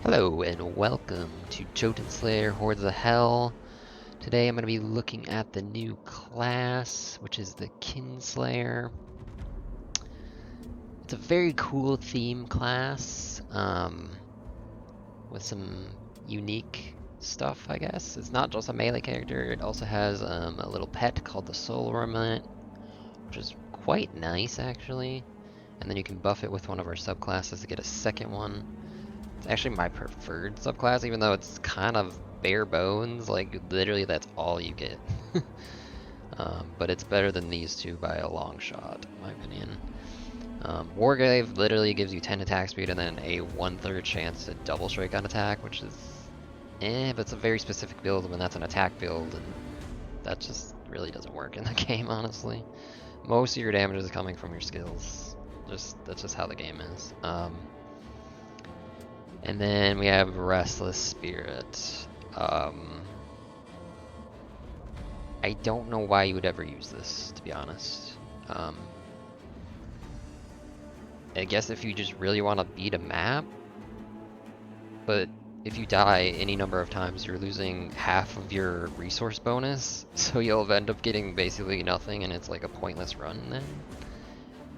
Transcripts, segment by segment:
Hello and welcome to JotunnSlayer Hordes of Hell. Today I'm going to be looking at the new class, which is the Kinslayer. It's a very cool theme class, with some unique stuff, I guess. It's not just a melee character, it also has a little pet called the Soul Remnant, which is quite nice actually. And then you can buff it with one of our subclasses to get a second one. It's actually my preferred subclass, even though it's kind of bare bones. Like, literally, that's all you get. But it's better than these two by a long shot, in my opinion. Wargrave literally gives you 10 attack speed and then a 1/3 chance to double strike on attack, which is but it's a very specific build when that's an attack build, and that just really doesn't work in the game, honestly. Most of your damage is coming from your skills. That's just how the game is. And then we have Restless Spirit. I don't know why you would ever use this, to be honest. I guess if you just really want to beat a map, but if you die any number of times, you're losing half of your resource bonus, so you'll end up getting basically nothing, and it's like a pointless run then.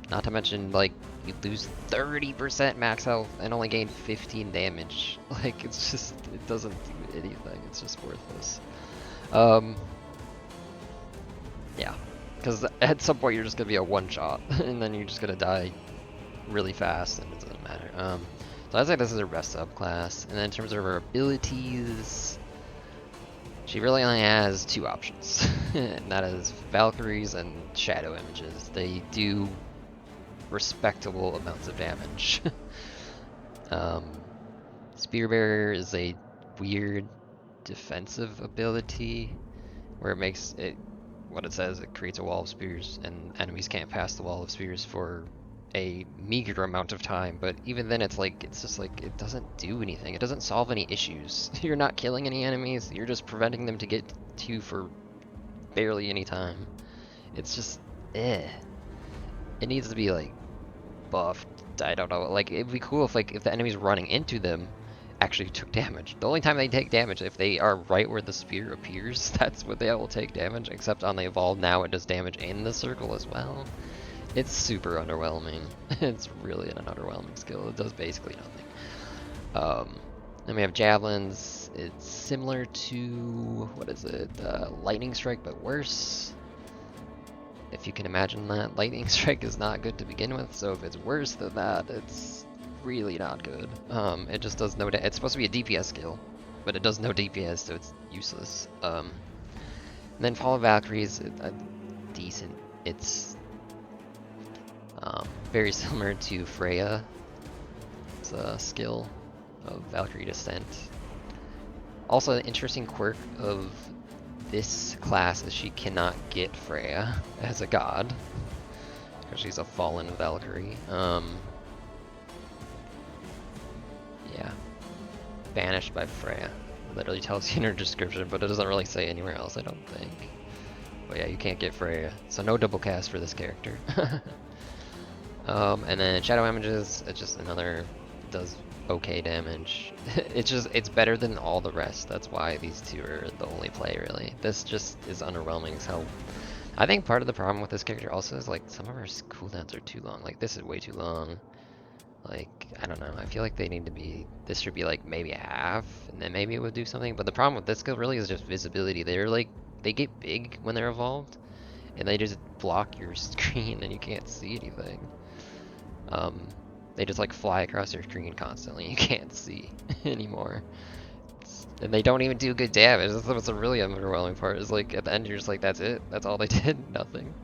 Not to mention, like, you lose 30% max health and only gain 15 damage. Like, it's just, it doesn't do anything. It's just worthless. Yeah. Because at some point you're just gonna be a one-shot, and then you're just gonna die really fast, and it doesn't matter. So I'd say this is her best subclass. And then in terms of her abilities, she really only has two options. And that is Valkyries and Shadow Images. They do respectable amounts of damage. Spear Bearer is a weird defensive ability where it makes it, what it says, it creates a wall of spears and enemies can't pass the wall of spears for a meager amount of time, but even then it's just like it doesn't do anything. It doesn't solve any issues. You're not killing any enemies, you're just preventing them to get to you for barely any time. It's just It needs to be like buffed. I don't know. Like, it'd be cool if the enemies running into them actually took damage. The only time they take damage if they are right where the spear appears. That's when they will take damage. Except on the evolved now, it does damage in the circle as well. It's super underwhelming. It's really an underwhelming skill. It does basically nothing. Then we have javelins. It's similar to, what is it? Lightning strike, but worse. If you can imagine that. Lightning strike is not good to begin with, so if it's worse than that, it's really not good. It just does no it's supposed to be a DPS skill, but it does no DPS, so it's useless. And then Fall of Valkyries, decent. It's very similar to Freya. It's a skill of Valkyrie Descent. Also, an interesting quirk of this class is she cannot get Freya as a god, because she's a fallen Valkyrie. Yeah. Banished by Freya. Literally tells you in her description, but it doesn't really say anywhere else, I don't think. But yeah, you can't get Freya, so no double cast for this character. And then Shadow Images, it's just another, does okay damage. It's better than all the rest. That's why these two are the only play, really. This just is underwhelming as hell. I think part of the problem with this character also is, like, some of her cooldowns are too long. Like, this is way too long. Like, I don't know. I feel like they need to be, this should be like maybe a half, and then maybe it would do something. But the problem with this skill really is just visibility. They're like, they get big when they're evolved, and they just block your screen and you can't see anything. They just like fly across your screen constantly. You can't see anymore. And they don't even do good damage. That's what's a really underwhelming part. Is like at the end you're just like, that's it. That's all they did. Nothing.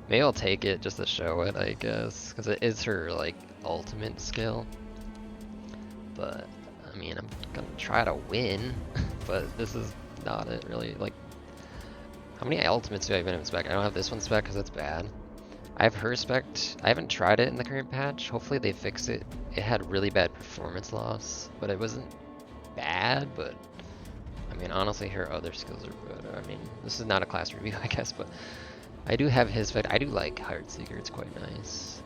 Maybe I'll take it just to show it, I guess, because it is her like ultimate skill. But I mean, I'm gonna try to win, but this is not it really. Like, how many ultimates do I even have in spec? I don't have this one spec because it's bad. I have her spec. I haven't tried it in the current patch. Hopefully they fix it. It had really bad performance loss, but it wasn't bad. But I mean, honestly, her other skills are good. I mean, this is not a class review, I guess, but I do have his spec. I do like Heartseeker. It's quite nice.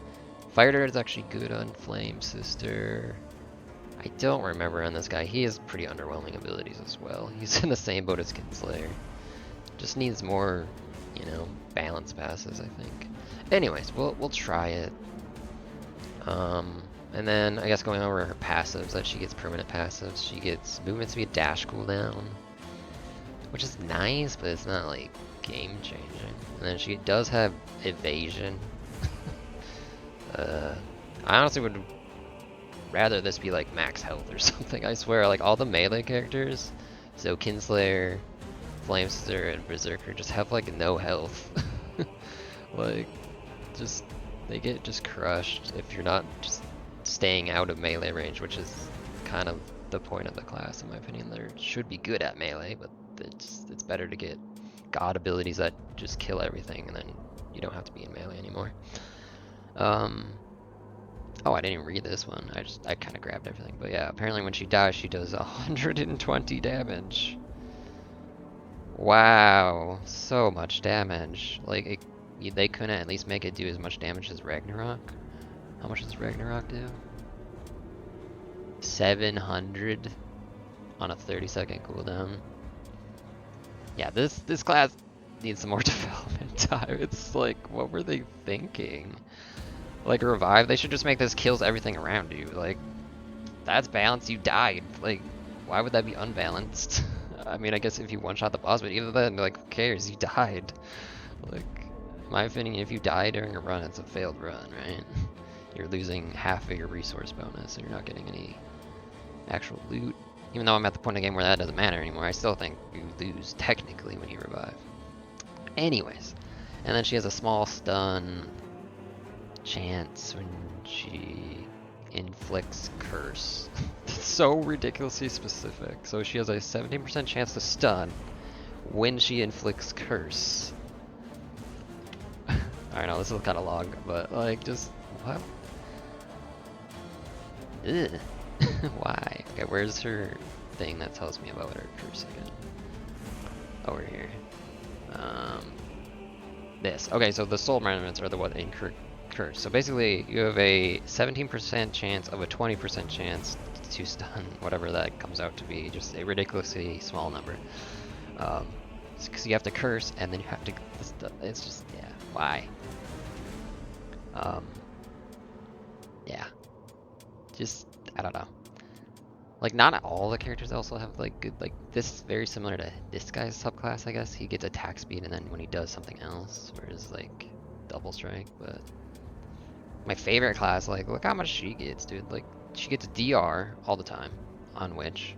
Fire Dart is actually good on Flame Sister. I don't remember on this guy. He has pretty underwhelming abilities as well. He's in the same boat as Kinslayer. Just needs more, you know, balance passes, I think. Anyways, we'll try it. And then I guess going over her passives, that she gets permanent passives. She gets movement speed, dash cooldown, which is nice, but it's not like game changing. And then she does have evasion. I honestly would rather this be like max health or something. I swear, like all the melee characters, so Kinslayer, Flamester, and Berserker just have like no health. Like, just they get just crushed if you're not just staying out of melee range, which is kind of the point of the class, in my opinion. They should be good at melee, but it's better to get god abilities that just kill everything, and then you don't have to be in melee anymore. Oh, I didn't even read this one. I kind of grabbed everything, but yeah, apparently when she dies, she does 120 damage. Wow, so much damage. Like they couldn't at least make it do as much damage as Ragnarok. How much does Ragnarok do? 700 on a 30-second cooldown. Yeah, this class needs some more development time. It's like, what were they thinking? Like revive, they should just make this kills everything around you. Like, that's balanced, you died. Like, why would that be unbalanced? I mean, I guess if you one-shot the boss, but even then, like, who cares? You died. Like, in my opinion, if you die during a run, it's a failed run, right? You're losing half of your resource bonus, and you're not getting any actual loot. Even though I'm at the point of the game where that doesn't matter anymore, I still think you lose technically when you revive. Anyways, and then she has a small stun chance when she inflicts curse. It's so ridiculously specific. So she has a 17% chance to stun when she inflicts curse. I know this is kind of long, but like, just what? Ugh. Why? Okay, where's her thing that tells me about her curse again? Over here. This. Okay, so the soul remnants are the what incur curse. So basically, you have a 17% chance of a 20% chance to stun, whatever that comes out to be. Just a ridiculously small number. Because you have to curse, and then you have to. It's just, yeah. Why? Yeah. Just, I don't know. Like, not all the characters also have like good, like this is very similar to this guy's subclass, I guess. He gets attack speed, and then when he does something else, whereas like double strike. But my favorite class, like, look how much she gets, dude. Like, she gets DR all the time on Witch,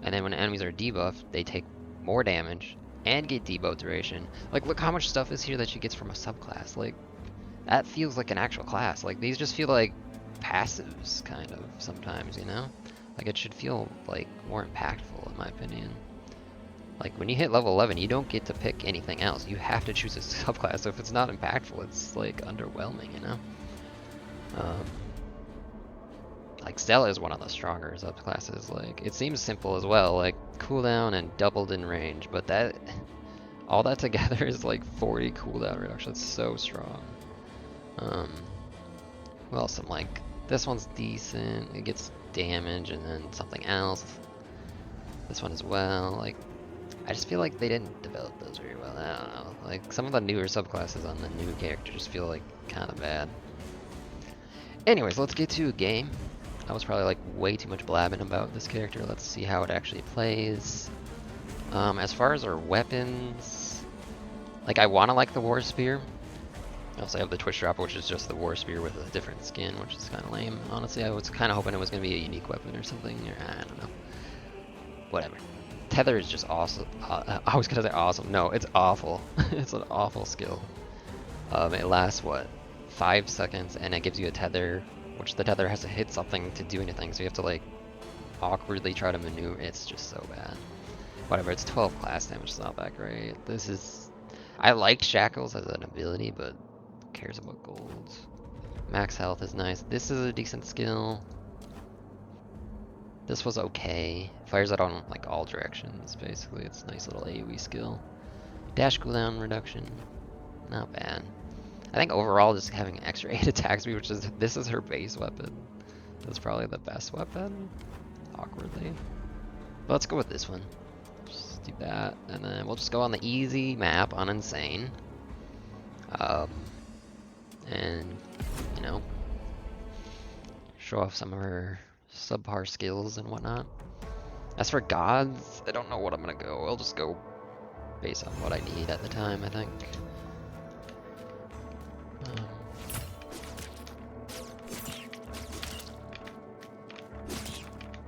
and then when enemies are debuffed, they take more damage and get debuff duration. Like, look how much stuff is here that she gets from a subclass. Like, that feels like an actual class. Like, these just feel like passives, kind of, sometimes, you know? Like, it should feel, like, more impactful, in my opinion. Like, when you hit level 11, you don't get to pick anything else. You have to choose a subclass, so if it's not impactful, it's, like, underwhelming, you know? Like, Stella is one of the stronger subclasses. Like, it seems simple as well, like, cooldown and doubled in range, but that... all that together is, like, 40 cooldown reduction. It's so strong. Who else I'm like? This one's decent. It gets damage and then something else. This one as well. Like, I just feel like they didn't develop those very well. I don't know. Like, some of the newer subclasses on the new characters feel like kind of bad. Anyways, let's get to a game. I was probably like way too much blabbing about this character. Let's see how it actually plays. As far as our weapons, like, I want to like the War Spear. I also have the Twitch Dropper, which is just the War Spear with a different skin, which is kind of lame. Honestly, I was kind of hoping it was going to be a unique weapon or something, or I don't know. Whatever. Tether is just awesome. I was going to say awesome. No, it's awful. It's an awful skill. It lasts, what, 5 seconds, and it gives you a tether, which the tether has to hit something to do anything, so you have to, like, awkwardly try to maneuver. It's just so bad. Whatever, it's 12 class damage, it's not that great. This is... I like Shackles as an ability, but who cares about golds? Max health is nice. This is a decent skill. This was okay. Fires out on, like, all directions, basically. It's a nice little AoE skill. Dash cooldown reduction. Not bad. I think overall, just having extra 8 attack speed, which is... this is her base weapon. That's probably the best weapon, awkwardly. But let's go with this one. Just do that, and then we'll just go on the easy map on Insane. And, you know, show off some of her subpar skills and whatnot. As for gods, I don't know what I'm gonna go. I'll just go based on what I need at the time, I think.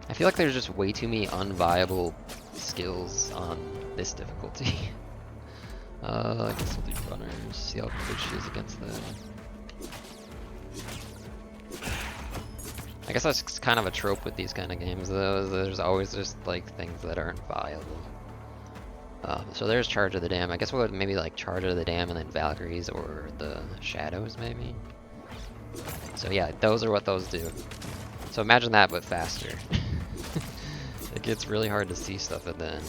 I feel like there's just way too many unviable skills on this difficulty. I guess we'll do runners, see how good she is against them. I guess that's kind of a trope with these kind of games, though. There's always just like things that aren't viable. So there's Charge of the Dam. I guess we'll maybe like Charge of the Dam and then Valkyries or the Shadows, maybe. So yeah, those are what those do. So imagine that, but faster. It gets really hard to see stuff at the end.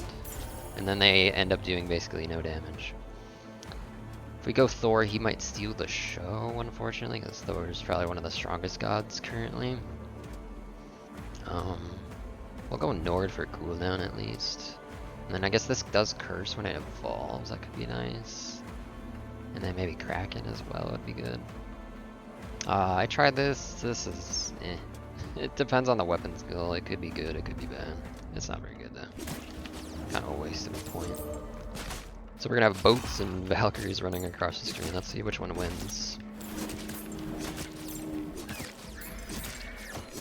And then they end up doing basically no damage. If we go Thor, he might steal the show, unfortunately, because Thor is probably one of the strongest gods currently. We'll go Nord for cooldown at least. And then I guess this does curse when it evolves, that could be nice. And then maybe Kraken as well would be good. I tried this, this is eh. It depends on the weapon skill, it could be good, it could be bad. It's not very good though. Kind of a waste of a point. So we're gonna have boats and Valkyries running across the screen. Let's see which one wins.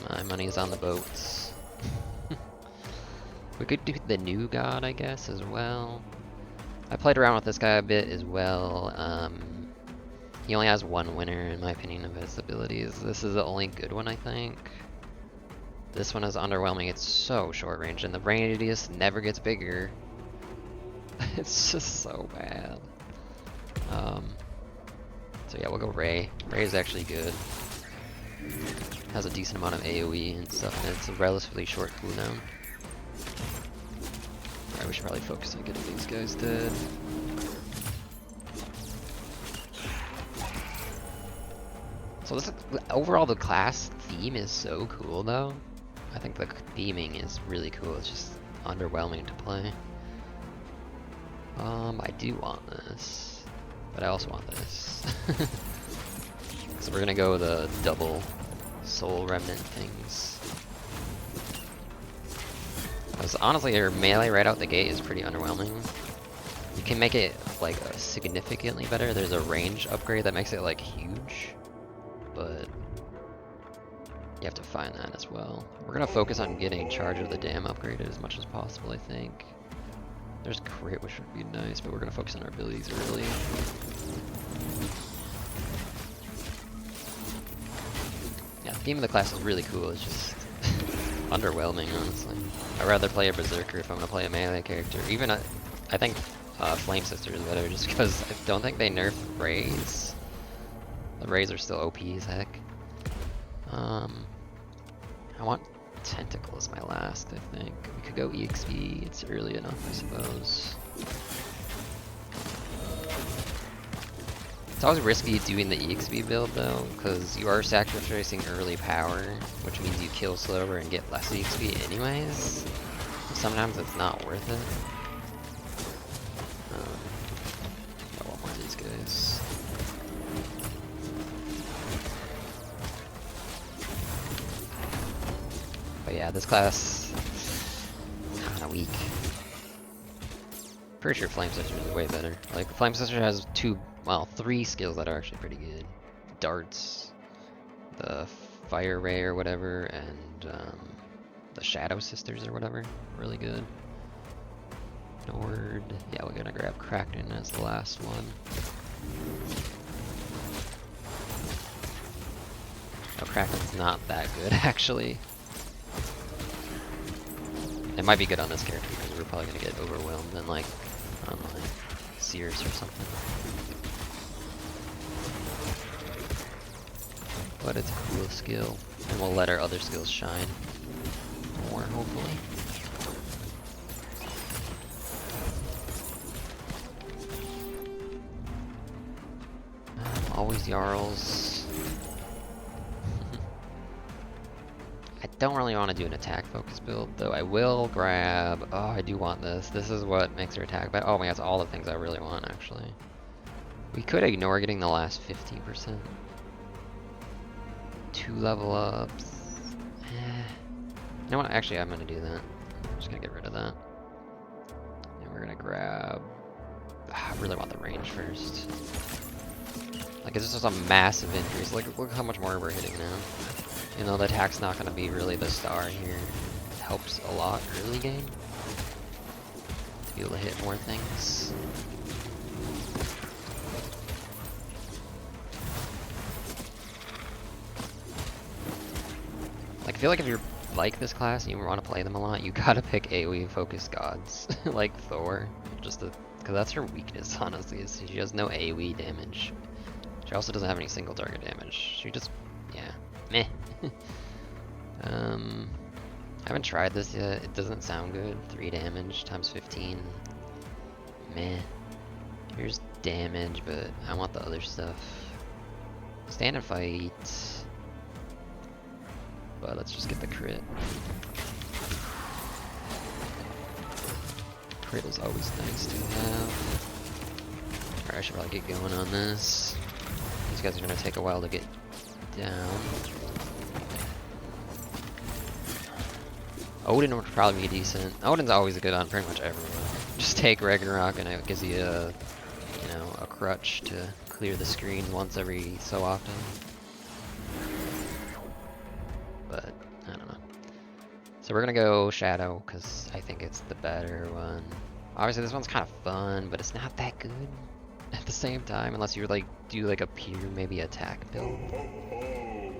My money's on the boats. We could do the new god, I guess, as well. I played around with this guy a bit as well. He only has one winner, in my opinion, of his abilities. This is the only good one, I think. This one is underwhelming. It's so short range, and the radius never gets bigger. It's just so bad. So yeah, we'll go Ray. Ray is actually good. Has a decent amount of AoE and stuff, and it's a relatively short cooldown. Alright, we should probably focus on getting these guys dead. So this, overall the class theme is so cool though. I think the theming is really cool, it's just underwhelming to play. I do want this, but I also want this. So we're gonna go the double soul remnant things. Because honestly, your melee right out the gate is pretty underwhelming. You can make it like significantly better. There's a range upgrade that makes it like huge, but you have to find that as well. We're gonna focus on getting Charge of the Dam upgraded as much as possible, I think. There's crit, which would be nice, but we're gonna focus on our abilities early. Yeah, the theme of the class is really cool. It's just underwhelming, honestly. I'd rather play a Berserker if I'm gonna play a melee character. Even I think Flame Sister is better, just because I don't think they nerf Rays. The Rays are still OP as heck. I want Tentacle as my last, I think. We could go EXP, it's early enough, I suppose. It's always risky doing the EXP build though, because you are sacrificing early power, which means you kill slower and get less EXP anyways. Sometimes it's not worth it. I want more of these guys. But yeah, this class kinda weak. Pretty sure Flame Sister is way better. Like, Flame Sister has three skills that are actually pretty good. Darts, the Fire Ray or whatever, and the Shadow Sisters or whatever. Really good. Nord. Yeah, we're gonna grab Kraken as the last one. Oh, Kraken's not that good, actually. It might be good on this character because we're probably gonna get overwhelmed and like on like Seeress or something. But it's a cool skill, and we'll let our other skills shine more, hopefully. Always Jarls. don't really want to do an attack focus build, though I will grab... Oh, I do want this. This is what makes her attack better. Oh my god, it's all the things I really want, actually. We could ignore getting the last 50%. 2 level ups. You know what? Actually, I'm gonna do that. I'm just gonna get rid of that. And we're gonna grab... I really want the range first. Like, it's just a massive increase. Look how much more we're hitting now. You know, the attack's not gonna be really the star here. It helps a lot early game. To be able to hit more things. Like, I feel like if you're like this class and you want to play them a lot, you gotta pick AoE focused gods. Like Thor. Because that's her weakness, honestly, is she has no AoE damage. She also doesn't have any single target damage. She just, yeah, meh. I haven't tried this yet. It doesn't sound good. 3 damage times 15. Meh. Here's damage, but I want the other stuff. Stand and fight. But let's just get the crit. Crit is always nice to have. Alright, I should probably get going on this. These guys are gonna take a while to get down. Odin would probably be decent. Odin's always good on pretty much everyone. Just take Ragnarok and it gives you a, you know, a crutch to clear the screen once every so often. But, I don't know. So we're gonna go Shadow, because I think it's the better one. Obviously this one's kind of fun, but it's not that good at the same time, unless you like do like a pure maybe attack build. We'll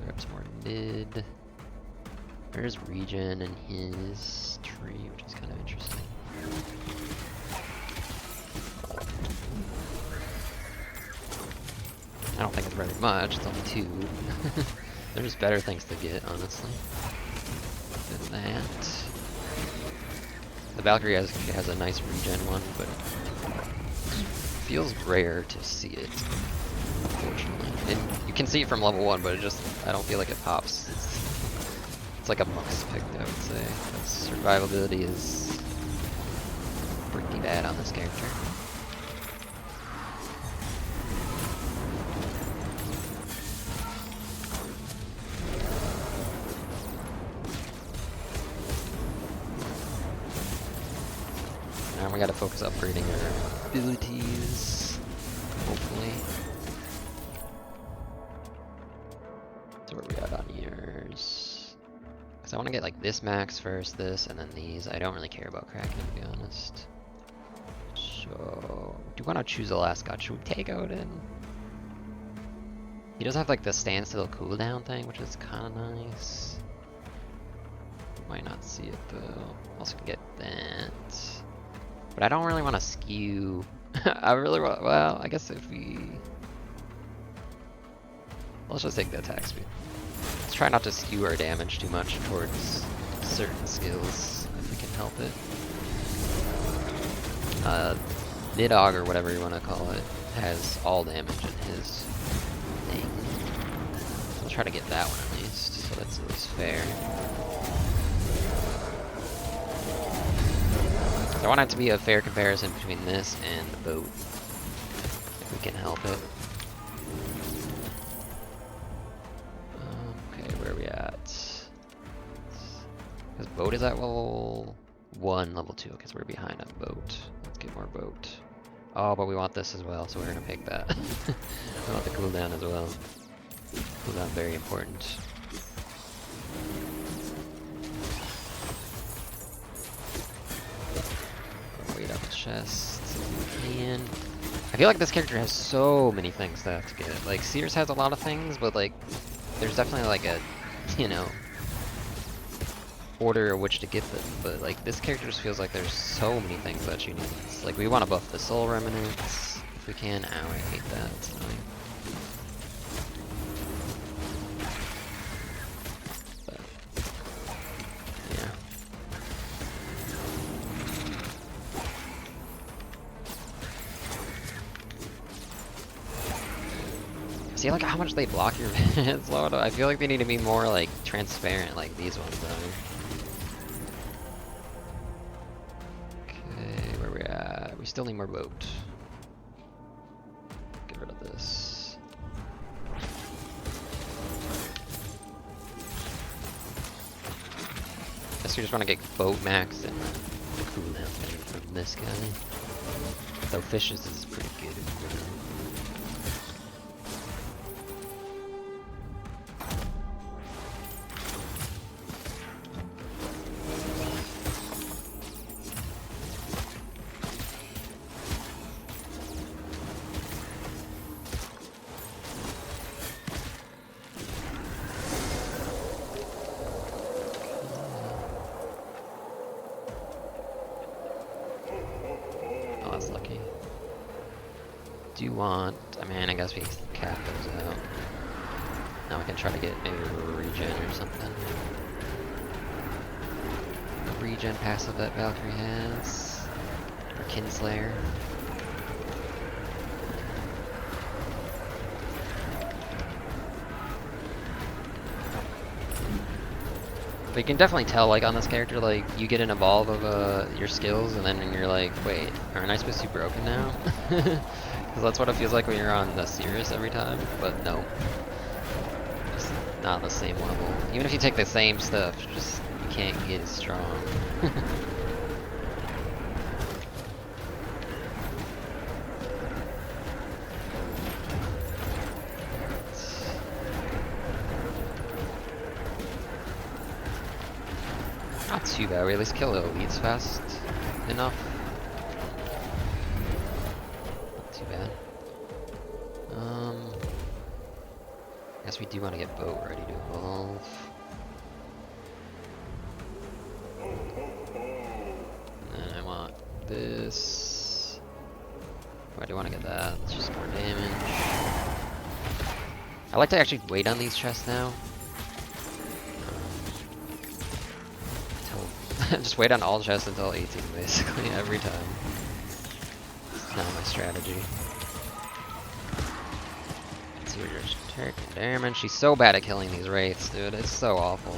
grab some more mid. There's Regen and his tree, which is kind of interesting. I don't think it's very much, it's only 2. There's better things to get, honestly, than that. The Valkyrie has a nice regen one, but it feels rare to see it, unfortunately. And you can see it from level 1, but it just, I don't feel like it pops. It's like a must pick, I would say. Its survivability is pretty bad on this character. Now we gotta focus upgrading our abilities, hopefully. So where are we at on yours? Because I want to get like this max first, this, and then these. I don't really care about Kraken, to be honest. So, do you want to choose the last god? Should we take Odin? He does have like the standstill cooldown thing, which is kind of nice. Might not see it though. Also can get that. But I don't really want to skew. I really want, well, I guess if we... Let's just take the attack speed. Let's try not to skew our damage too much towards certain skills, if we can help it. Nidhogg, or whatever you want to call it, has all damage in his thing. So we'll try to get that one at least, so that's at least fair. I want it to be a fair comparison between this and the boat, if we can help it. Okay, where are we at? Because boat is at level 1, level 2. Okay, so we're behind on boat. Let's get more boat. Oh, but we want this as well, so we're gonna pick that. We want the cooldown as well. Cooldown very important. Wait up chest if we can. I feel like this character has so many things to have to get. Like, Seeress has a lot of things, but like, there's definitely like a, you know, order of which to get them. But like, this character just feels like there's so many things that she needs. Like, we want to buff the soul remnants if we can. Ow, I hate that. It's annoying. But, yeah. See like how much they block your vids? I feel like they need to be more like transparent like these ones are. Okay, where we at? We still need more boat. Get rid of this. Guess you just want to get boat max and the cooldown from this guy. Though fishes is pretty good. That's lucky. Do you want... I mean, I guess we cap those out. Now we can try to get maybe a regen or something. A regen passive that Valkyrie has. Or Kinslayer. But you can definitely tell, like, on this character, like, you get an evolve of your skills, and then you're like, wait, aren't I supposed to be broken now? Because that's what it feels like when you're on the Seeress every time, but no. Just not the same level. Even if you take the same stuff, just, you can't get as strong. Not too bad, we at least kill the elites fast enough. Not too bad. I guess we do want to get boat ready to evolve. And then I want this. Why do I want to get that? It's just more damage. I like to actually wait on these chests now. Just wait on all chests until 18, basically, every time. That's kind of my strategy. Let's see what you're taking damage. She's so bad at killing these wraiths, dude. It's so awful.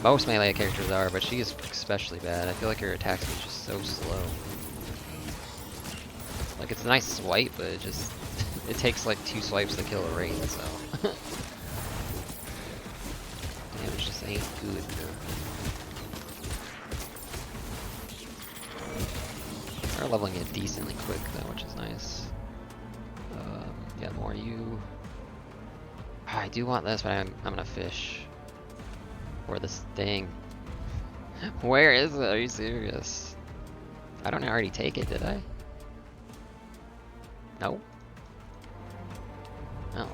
Most melee characters are, but she is especially bad. I feel like her attack speed is just so slow. Like, it's a nice swipe, but it just... it takes like 2 swipes to kill a wraith, so... damage just ain't good, though. We're leveling it decently quick though, which is nice. Yeah, more you. I do want this, but I'm gonna fish. Or this thing. Where is it? Are you serious? I don't already take it, did I? No. No.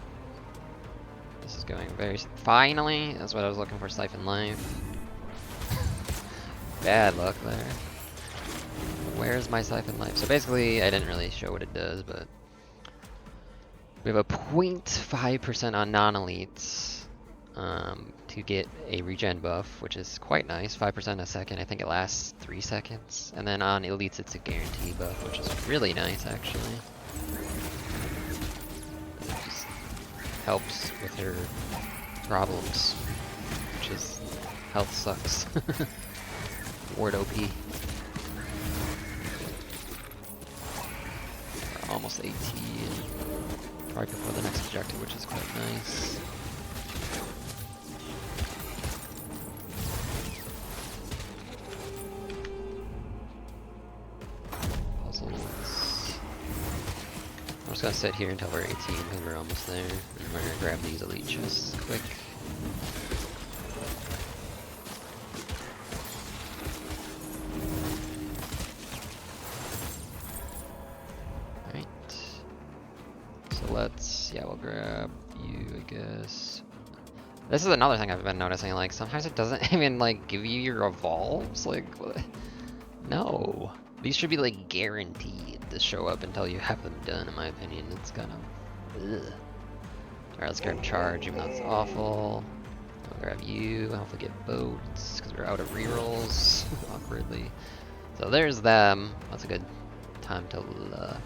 This is going very... Finally! That's what I was looking for, Siphon Life. Bad luck there. Where's my Siphon Life? So basically, I didn't really show what it does, but we have a 0.5% on non-elites to get a regen buff, which is quite nice. 5% a second. I think it lasts 3 seconds. And then on elites, it's a guarantee buff, which is really nice, actually. It just helps with her problems, which is health sucks. Ward OP. Almost 18. Probably before the next objective, which is quite nice. Puzzles. I'm just gonna sit here until we're 18 because we're almost there. And we're gonna grab these elite chests quick. We'll grab you, I guess. This is another thing I've been noticing, like, sometimes it doesn't even, like, give you your evolves, like, what? No. These should be, like, guaranteed to show up until you have them done, in my opinion. It's kind of, ugh. Alright, let's grab charge, even though it's awful. I'll grab you, hopefully get boats, because we're out of rerolls, awkwardly. So there's them. That's a good time to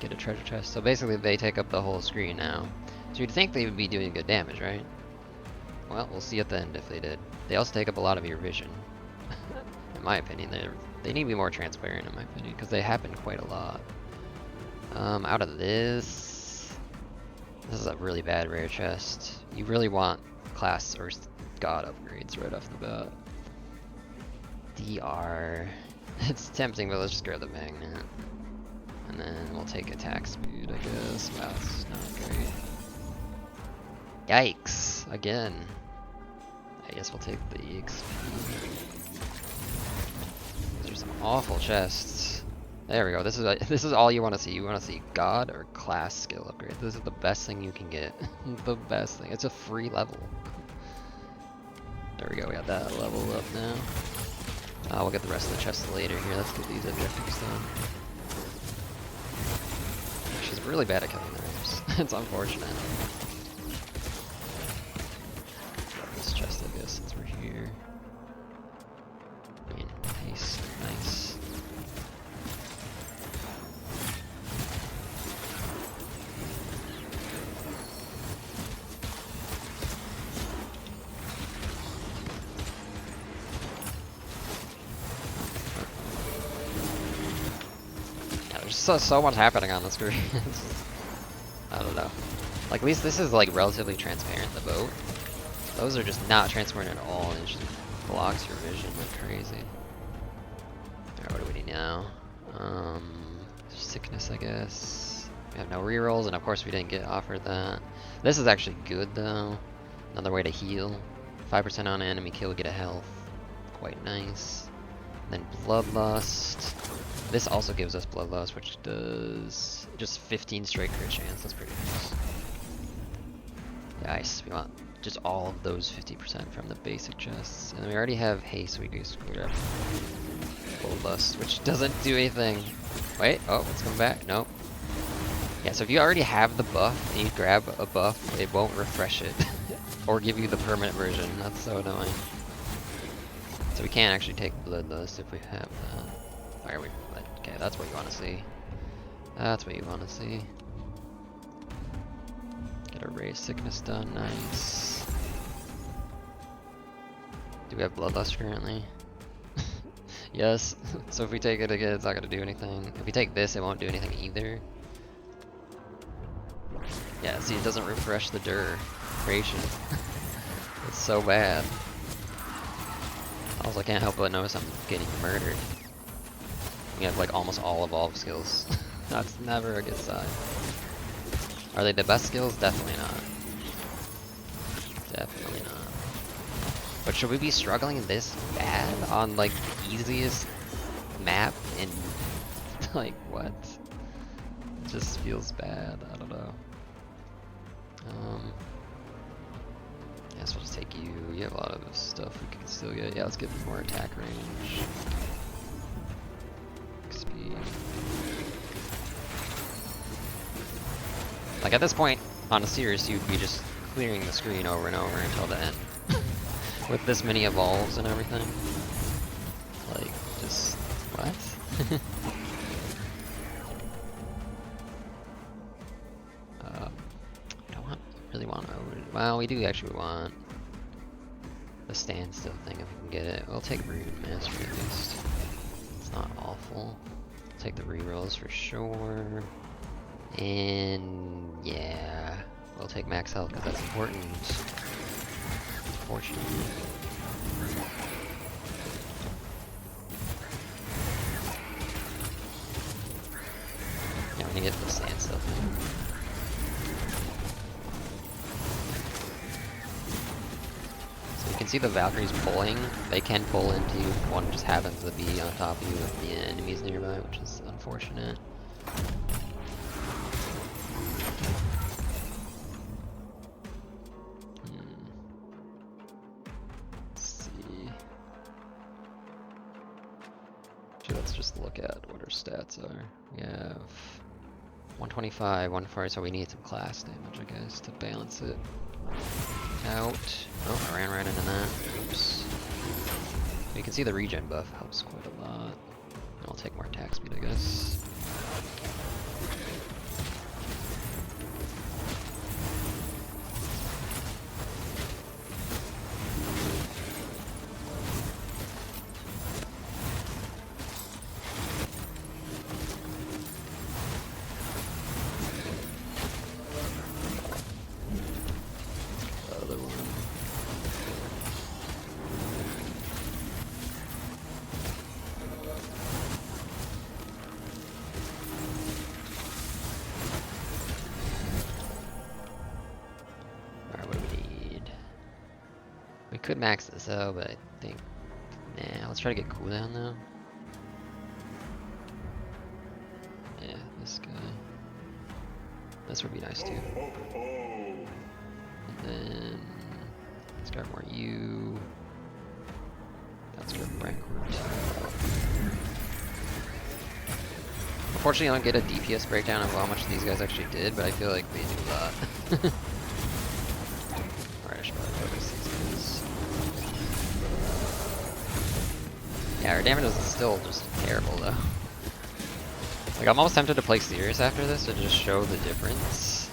get a treasure chest. So basically they take up the whole screen now. So you'd think they would be doing good damage, right? Well, we'll see at the end if they did. They also take up a lot of your vision. In my opinion, they need to be more transparent in my opinion, because they happen quite a lot. Out of this is a really bad rare chest. You really want class or god upgrades right off the bat. DR. It's tempting, but let's just grab the magnet. And then we'll take attack speed, I guess. Wow, this is not great. Yikes! Again. I guess we'll take the XP. These are some awful chests. There we go. This is all you want to see. You want to see god or class skill upgrade. This is the best thing you can get. The best thing. It's a free level. There we go. We got that level up now. We'll get the rest of the chests later here. Let's get these objectives done. She's really bad at killing the raiders. It's unfortunate. Grab this chest, I guess, since we're here. I mean, haste, nice. So much happening on the screen. I don't know. Like, at least this is like relatively transparent, the boat. Those are just not transparent at all, and it just blocks your vision like crazy. Alright, what do we need now? Sickness, I guess. We have no rerolls, and of course we didn't get offered that. This is actually good though. Another way to heal. 5% on enemy kill, get a health. Quite nice. And then Bloodlust. This also gives us Bloodlust, which does just 15 straight crit chance. That's pretty nice. Nice. We want just all of those 50% from the basic chests. And we already have haste, so we can just grab Bloodlust, which doesn't do anything. Wait, oh, it's coming back. Nope. Yeah, so if you already have the buff and you grab a buff, it won't refresh it or give you the permanent version. That's so annoying. So we can't actually take Bloodlust if we have that. Alright, okay, that's what you want to see. That's what you want to see. Get a raise sickness done, nice. Do we have Bloodlust currently? Yes. So if we take it again, it's not going to do anything. If we take this, it won't do anything either. Yeah, see, it doesn't refresh the duration. It's so bad. Also, I can't help but notice I'm getting murdered. We have like almost all evolved skills. That's never a good sign. Are they the best skills? Definitely not. Definitely not. But should we be struggling this bad on like the easiest map in like what? It just feels bad. I don't know. I guess we'll just take you. You have a lot of stuff we can still get. Yeah, let's get more attack range. Like at this point on a Seeress, you'd be just clearing the screen over and over until the end. With this many evolves and everything. Like, just what? Really want well, we do actually want the standstill thing if we can get it. We'll take Rune Mastery at least. It's not awful. Take the rerolls for sure. And yeah, we'll take max health because that's important. Unfortunately. Yeah, we can get the standstill thing. So you can see the Valkyries pulling. They can pull into you. One just happens to be on top of you with the enemies nearby, which is unfortunate. Let's just look at what our stats are. We have 125, 140, so we need some class damage, I guess, to balance it out. Oh, I ran right into that. Oops. You can see the regen buff helps quite a lot. I'll take more attack speed, I guess. Could max this out, but I think, nah, let's try to get cooldown though. Yeah, this guy. This would be nice too. And then let's grab more U. Let's grab Rancor too. Unfortunately, I don't get a DPS breakdown of how much these guys actually did, but I feel like they do a lot. Alright, I should probably focus these guys. Yeah, our damage is still just terrible though. Like, I'm almost tempted to play Seeress after this to just show the difference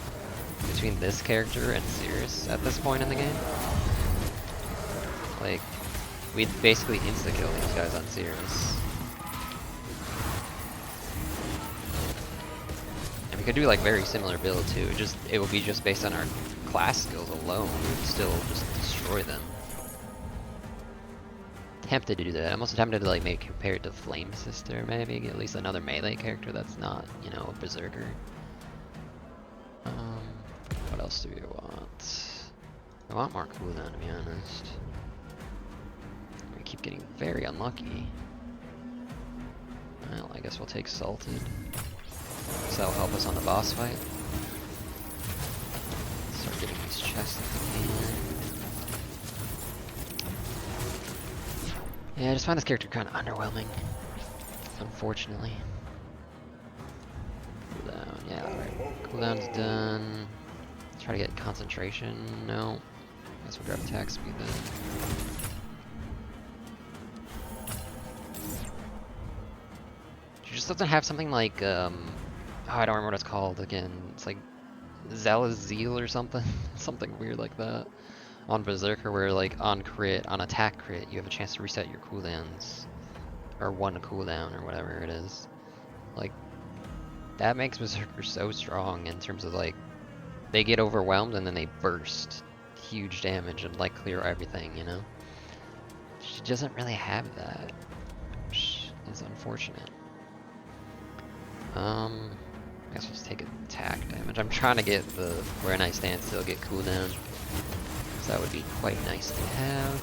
between this character and Seeress at this point in the game. Like, we'd basically insta-kill these guys on Seeress. And we could do like very similar build too. It will be just based on our class skills alone. We'd still just destroy them. Tempted to do that. I'm also tempted to like maybe compare it to Flame Sister, maybe get at least another melee character that's not, you know, a berserker. What else do we want? I want more cooldown, to be honest. We keep getting very unlucky. Well, I guess we'll take Salted. So that'll help us on the boss fight. Start getting these chests if we can. Yeah, I just find this character kind of underwhelming, unfortunately. Cooldown, yeah, alright. Cooldown's done. Let's try to get concentration. No. I guess we'll grab attack speed then. She just doesn't have something like, oh, I don't remember what it's called again. It's like Zalazil or something. Something weird like that. On Berserker, where like on crit, on attack crit, you have a chance to reset your cooldowns. Or one cooldown, or whatever it is. Like, that makes Berserker so strong in terms of like, they get overwhelmed and then they burst huge damage and like clear everything, you know? She doesn't really have that, which is unfortunate. I guess we'll just take attack damage. I'm trying to get the where I stand still, get cooldown. So that would be quite nice to have.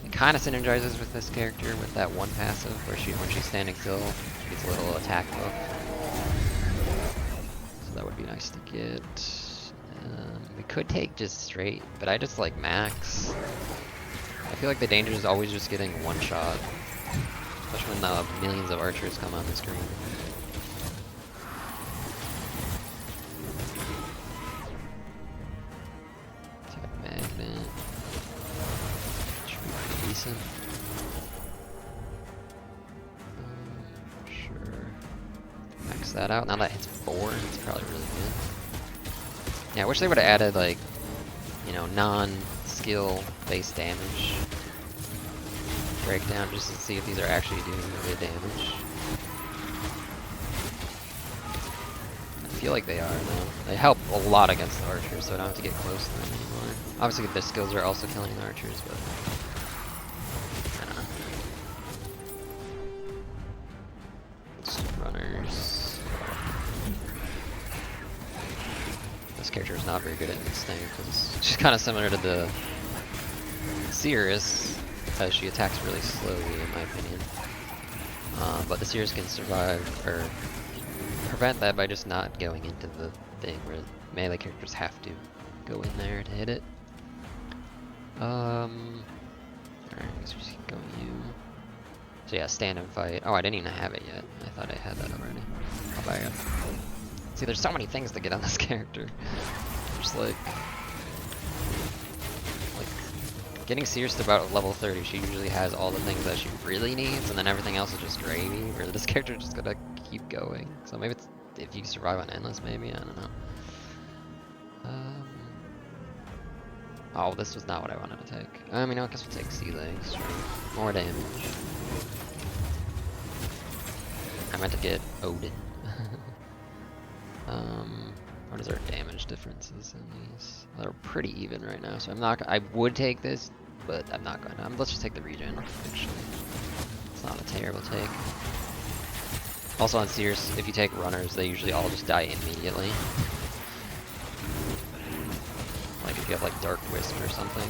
It kind of synergizes with this character with that one passive where when she's standing still, she gets a little attack buff. So that would be nice to get. We could take just straight, but I just like max. I feel like the danger is always just getting one shot, especially when the millions of archers come on the screen. Sure. Max that out. Now that hits 4, it's probably really good. Yeah, I wish they would have added, like, you know, non-skill based damage breakdown just to see if these are actually doing good damage. I feel like they are, though. They help a lot against the archers, so I don't have to get close to them anymore. Obviously, their skills are also killing the archers, but I don't know. Runners. This character is not very good at instinct because she's kind of similar to the Seeress, because she attacks really slowly, in my opinion. But the Seeress can survive or prevent that by just not going into the thing where melee characters have to go in there to hit it. Alright, I guess we just keep going you. So yeah, stand and fight. Oh, I didn't even have it yet. I thought I had that already. I'll back up. See, there's so many things to get on this character. Just like getting Seeress to about level 30, she usually has all the things that she really needs, and then everything else is just gravy, where this character is just gonna keep going. So maybe it's, if you survive on Endless, maybe? I don't know. Oh, this was not what I wanted to take. I mean, I guess we'll take Sea Legs. More damage. I meant to get Odin. What is our damage differences in these? They're pretty even right now, so I'm not. I would take this, but I'm not going to. Let's just take the regen. Actually, it's not a terrible take. Also on Seeress, if you take runners, they usually all just die immediately. Like if you have like Dark Wisp or something,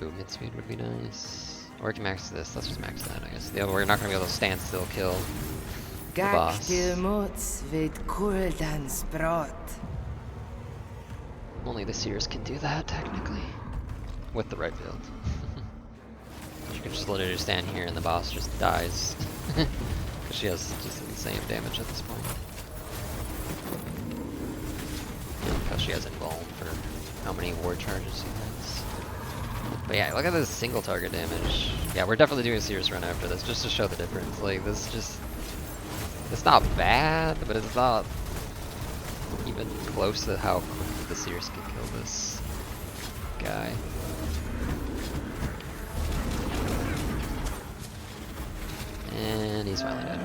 movement speed would be nice. Or we can max this. Let's just max that, I guess. The other, we're not gonna be able to stand still kill the boss. Only the Seeress can do that, technically. With the right build. You can just literally stand here and the boss just dies. Because she has just insane damage at this point. Because she has invuln for how many ward charges he has. But yeah, look at this single target damage. Yeah, we're definitely doing a Seeress run after this, just to show the difference. Like, this just... It's not bad, but it's not even close to how quickly the Seeress can kill this guy. And he's finally dead.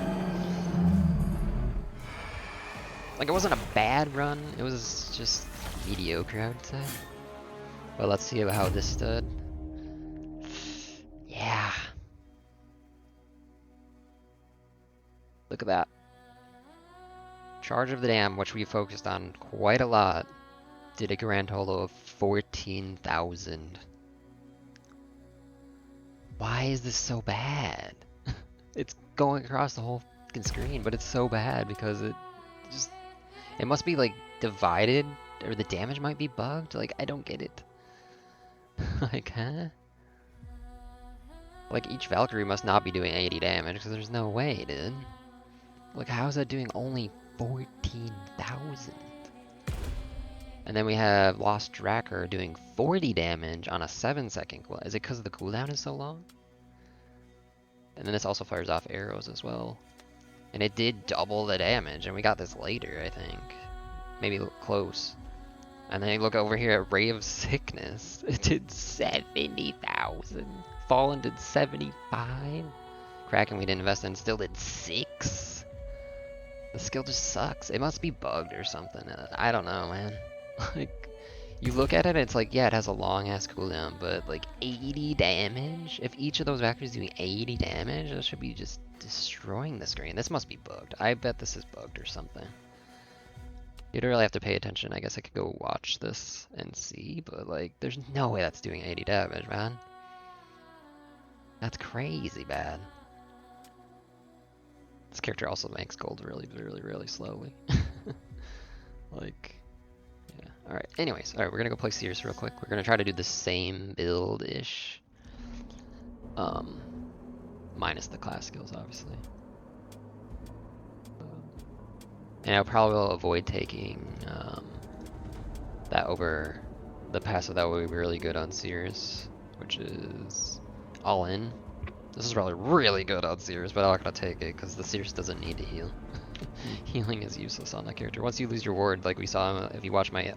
Like, it wasn't a bad run, it was just mediocre, I would say. But let's see how this stood. Yeah. Look at that. Charge of the Dam, which we focused on quite a lot, did a grand total of 14,000. Why is this so bad? It's going across the whole fucking screen, but it's so bad because it must be like divided, or the damage might be bugged. Like, I don't get it. Like, huh? Like, each Valkyrie must not be doing 80 damage, because there's no way, dude. Like, how is that doing only 14,000? And then we have Lost Dracker doing 40 damage on a 7-second cooldown. Is it because the cooldown is so long? And then this also fires off arrows as well. And it did double the damage, and we got this later, I think. Maybe close. And then you look over here at Ray of Sickness. It did 70,000. Fallen did 75. Kraken we didn't invest in still did 6. The skill just sucks. It must be bugged or something. I don't know, man. Like, you look at it, it's like, yeah, it has a long ass cooldown, but like 80 damage? If each of those Valkyries is doing 80 damage, that should be just destroying the screen. This must be bugged. I bet this is bugged or something. You don't really have to pay attention. I guess I could go watch this and see, but like, there's no way that's doing 80 damage, man. That's crazy bad. This character also makes gold really slowly. Like, yeah. Alright, anyways. Alright, we're gonna go play Seeress real quick. We're gonna try to do the same build-ish. Minus the class skills, obviously. And I probably will avoid taking that over the passive that would be really good on Seeress, which is All In. This is probably really good on Seeress, but I'm not gonna take it because the Seeress doesn't need to heal. Healing is useless on that character. Once you lose your ward, like we saw if you watch my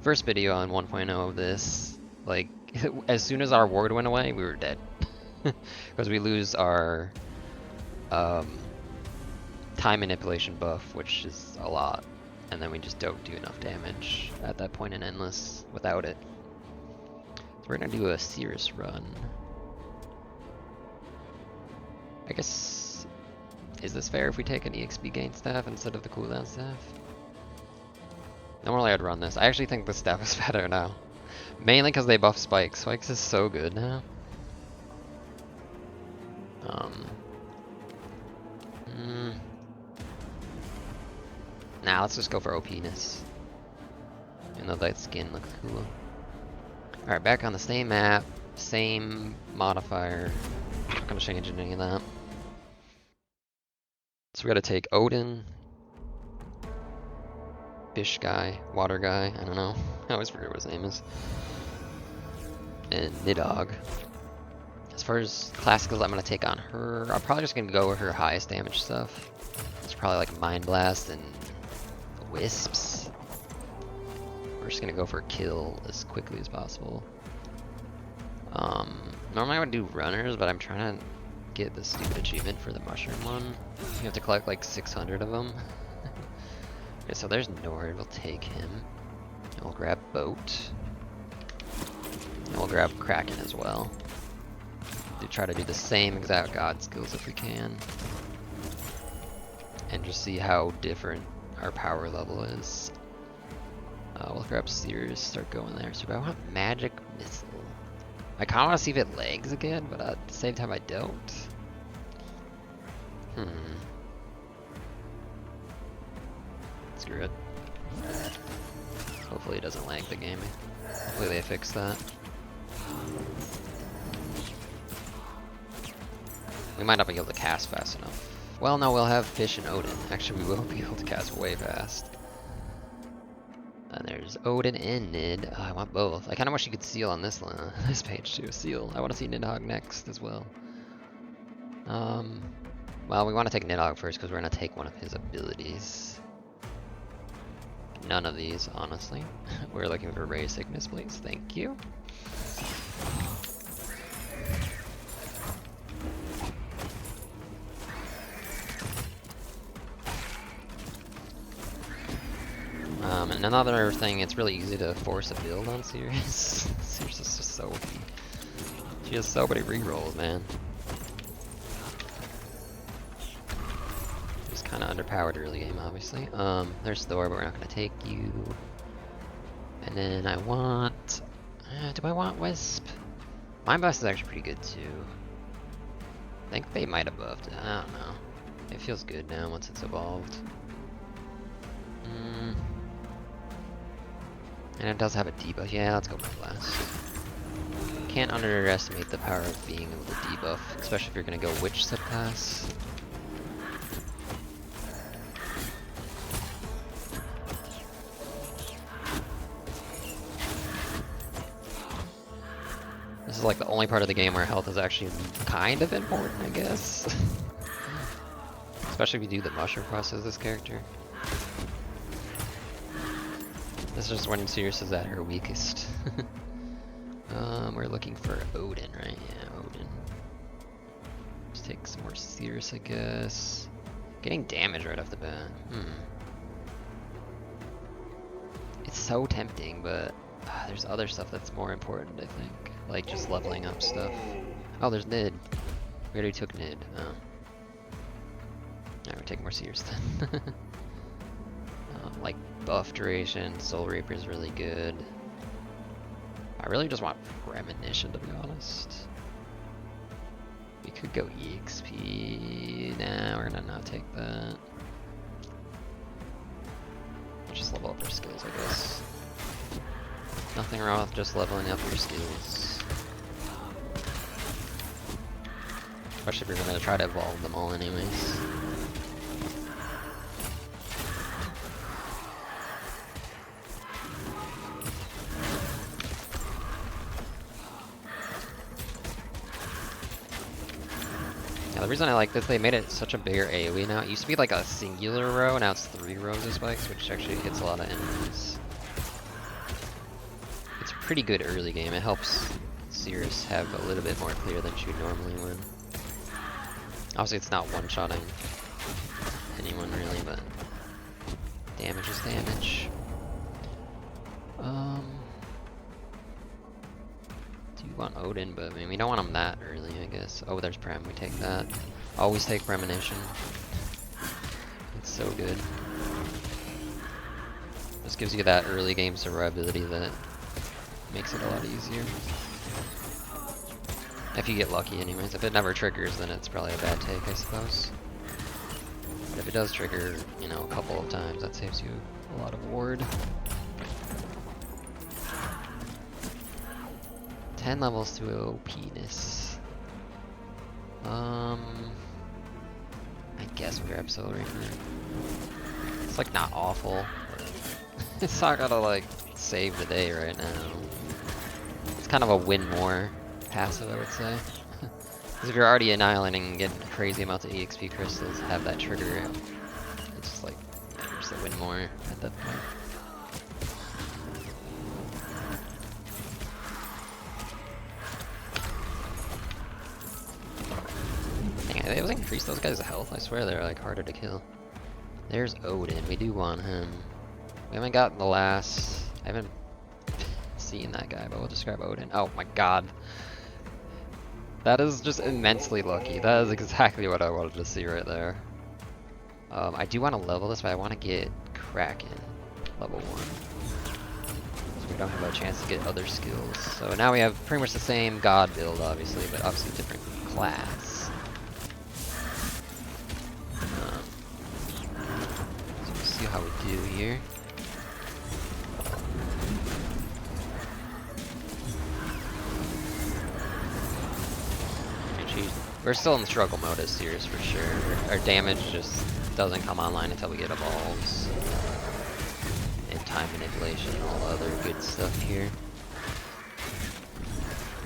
first video on 1.0 of this, like as soon as our ward went away, we were dead. Because we lose our time manipulation buff, which is a lot, and then we just don't do enough damage at that point in Endless without it. So we're gonna do a Seeress run. I guess, is this fair if we take an EXP gain staff instead of the cooldown staff? Normally I'd run this. I actually think the staff is better now. Mainly because they buff Spikes. Spikes is so good now. Nah, let's just go for OP-ness. Even though that skin looks cool. Alright, back on the same map, same modifier. Not gonna change any of that. So we gotta take Odin, Fish Guy, Water Guy, I don't know. I always forget what his name is. And Nidhogg. As far as classicals I'm gonna take on her, I'm probably just gonna go with her highest damage stuff. It's probably like Mind Blast and Wisps. We're just gonna go for kill as quickly as possible. Normally I would do runners, but I'm trying to get the stupid achievement for the mushroom one. You have to collect like 600 of them. Okay, so there's Nord, we'll take him. And we'll grab Boat. And we'll grab Kraken as well. To try to do the same exact god skills if we can. And just see how different our power level is. We'll grab Seeress, start going there. So I want Magic Missile. I kind of want to see if it lags again, but at the same time I don't. Screw it. Hopefully it doesn't lag the game. Hopefully they fix that. We might not be able to cast fast enough. Well, no, we'll have Fish and Odin. Actually, we will be able to cast way fast. And there's Odin and Nid. Oh, I want both. I kind of wish you could seal on this this page too. Seal. I want to see Nidhogg next as well. Well, we want to take Nidhogg first because we're going to take one of his abilities. None of these, honestly. We're looking for Ray Sickness, please. Thank you. And another thing, it's really easy to force a build on Seeress. Seeress is just so weak. She has so many rerolls, man. She's kind of underpowered early game, obviously. There's Thor, but we're not going to take you. And then I want... do I want Wisp? Mind Blast is actually pretty good, too. I think they might have buffed it. I don't know. It feels good now once it's evolved. And it does have a debuff. Yeah, let's go Mind Blast. Can't underestimate the power of being able to debuff, especially if you're going to go Witch subclass. This is like the only part of the game where health is actually kind of important, I guess. Especially if you do the mushroom quest as this character. This is just when Seeress is at her weakest. We're looking for Odin, right? Yeah, Odin. Let's take some more Seeress, I guess. Getting damage right off the bat. It's so tempting, but there's other stuff that's more important, I think. Like just leveling up stuff. Oh, there's Nid. We already took Nid. Oh. Alright, we're taking more Seeress then. Like buff duration, Soul Reaper is really good. I really just want Premonition, to be honest. We could go EXP. Nah, we're gonna not take that. Just level up our skills, I guess. Nothing wrong with just leveling up your skills. Especially if you're gonna try to evolve them all anyways. Yeah, the reason I like this, they made it such a bigger AoE now. It used to be like a singular row, now it's 3 rows of spikes, which actually hits a lot of enemies. It's a pretty good early game. It helps Seeress have a little bit more clear than she normally would. Obviously it's not one-shotting anyone really, but damage is damage. Do you want Odin, but I mean, we don't want him that early, I guess. Oh, there's Prem, we take that. Always take Premonition. It's so good. This gives you that early game survivability that makes it a lot easier. If you get lucky anyways. If it never triggers, then it's probably a bad take, I suppose. But if it does trigger, you know, a couple of times, that saves you a lot of ward. 10 levels to OP-ness. I guess we grab Soul Reaper. It's like not awful. It's not gonna like save the day right now. It's kind of a win more passive, I would say. Because if you're already annihilating and getting crazy amounts of EXP crystals, have that trigger, it's just like, yeah, you're just a win more at that point. Dang, they always increase those guys' health. I swear they're like harder to kill. There's Odin. We do want him. We haven't gotten the last. I haven't seen that guy, but we'll just grab Odin. Oh my god. That is just immensely lucky. That is exactly what I wanted to see right there. I do want to level this, but I want to get Kraken level 1. So we don't have a chance to get other skills. So now we have pretty much the same god build, obviously, but obviously different class. So we'll see how we do here. We're still in struggle mode as Seeress for sure. Our damage just doesn't come online until we get evolves. And time manipulation and all the other good stuff here.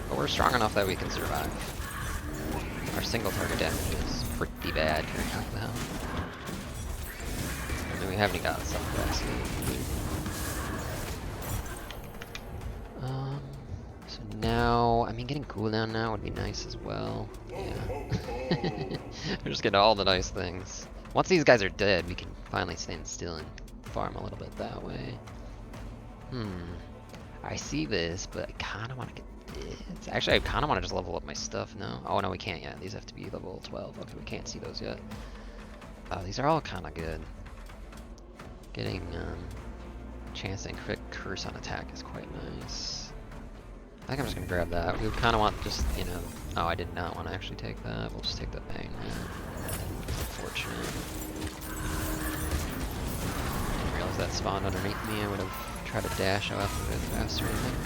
But we're strong enough that we can survive. Our single target damage is pretty bad currently though. And we haven't got some capacity. So now, I mean, getting cooldown now would be nice as well. Yeah. We're just getting all the nice things. Once these guys are dead, we can finally stand still and farm a little bit that way. I see this, but I kind of want to get this. Actually, I kind of want to just level up my stuff now. Oh, no, we can't yet. These have to be level 12. Okay, we can't see those yet. These are all kind of good. Getting chance and crit curse on attack is quite nice. I think I'm just going to grab that. We kind of want just, you know... Oh, I did not want to actually take that. We'll just take the bang now. Unfortunate. Didn't realize that spawned underneath me. I would have tried to dash off a bit faster, I think.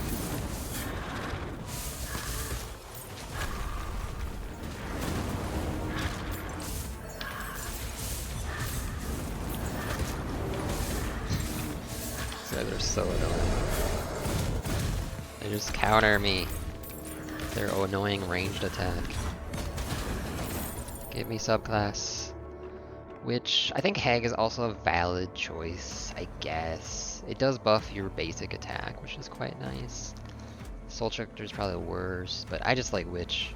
These guys are so annoying. They just counter me. Their annoying ranged attack. Give me subclass. Which, I think Hag is also a valid choice, I guess. It does buff your basic attack, which is quite nice. Soul Charger is probably worse, but I just like Witch.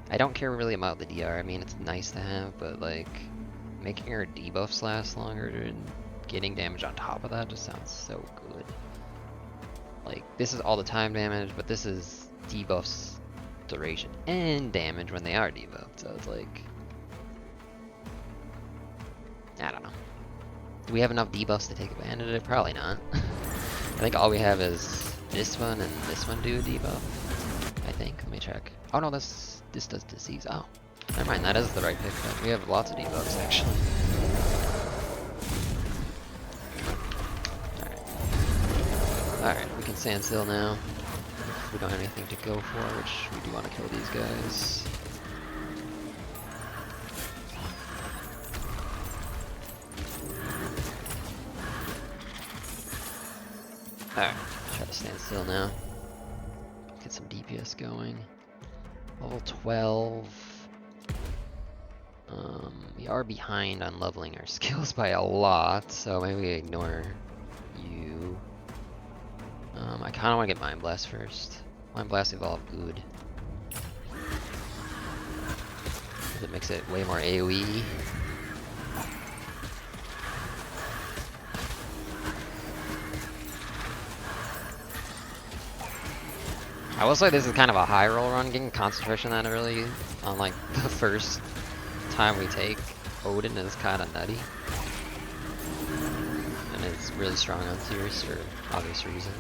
I don't care really about the DR, I mean it's nice to have, but like, making your debuffs last longer and getting damage on top of that just sounds so good. Like, this is all the time damage, but this is debuffs, duration, and damage when they are debuffed, so it's like... I don't know. Do we have enough debuffs to take advantage of it? Probably not. I think all we have is this one and this one do a debuff. I think. Let me check. Oh no, this does disease. Oh. Never mind, that is the right pick. We have lots of debuffs actually. Alright, we can stand still now. If we don't have anything to go for, which we do want to kill these guys. Alright, try to stand still now. Get some DPS going. Level 12. We are behind on leveling our skills by a lot, so maybe we ignore you. I kind of want to get Mind Blast first. Mind Blast evolve good. It makes it way more AoE. I will say this is kind of a high roll run, getting concentration on it really on like the first time we take Odin is kind of nutty. And it's really strong on Seeress for obvious reasons.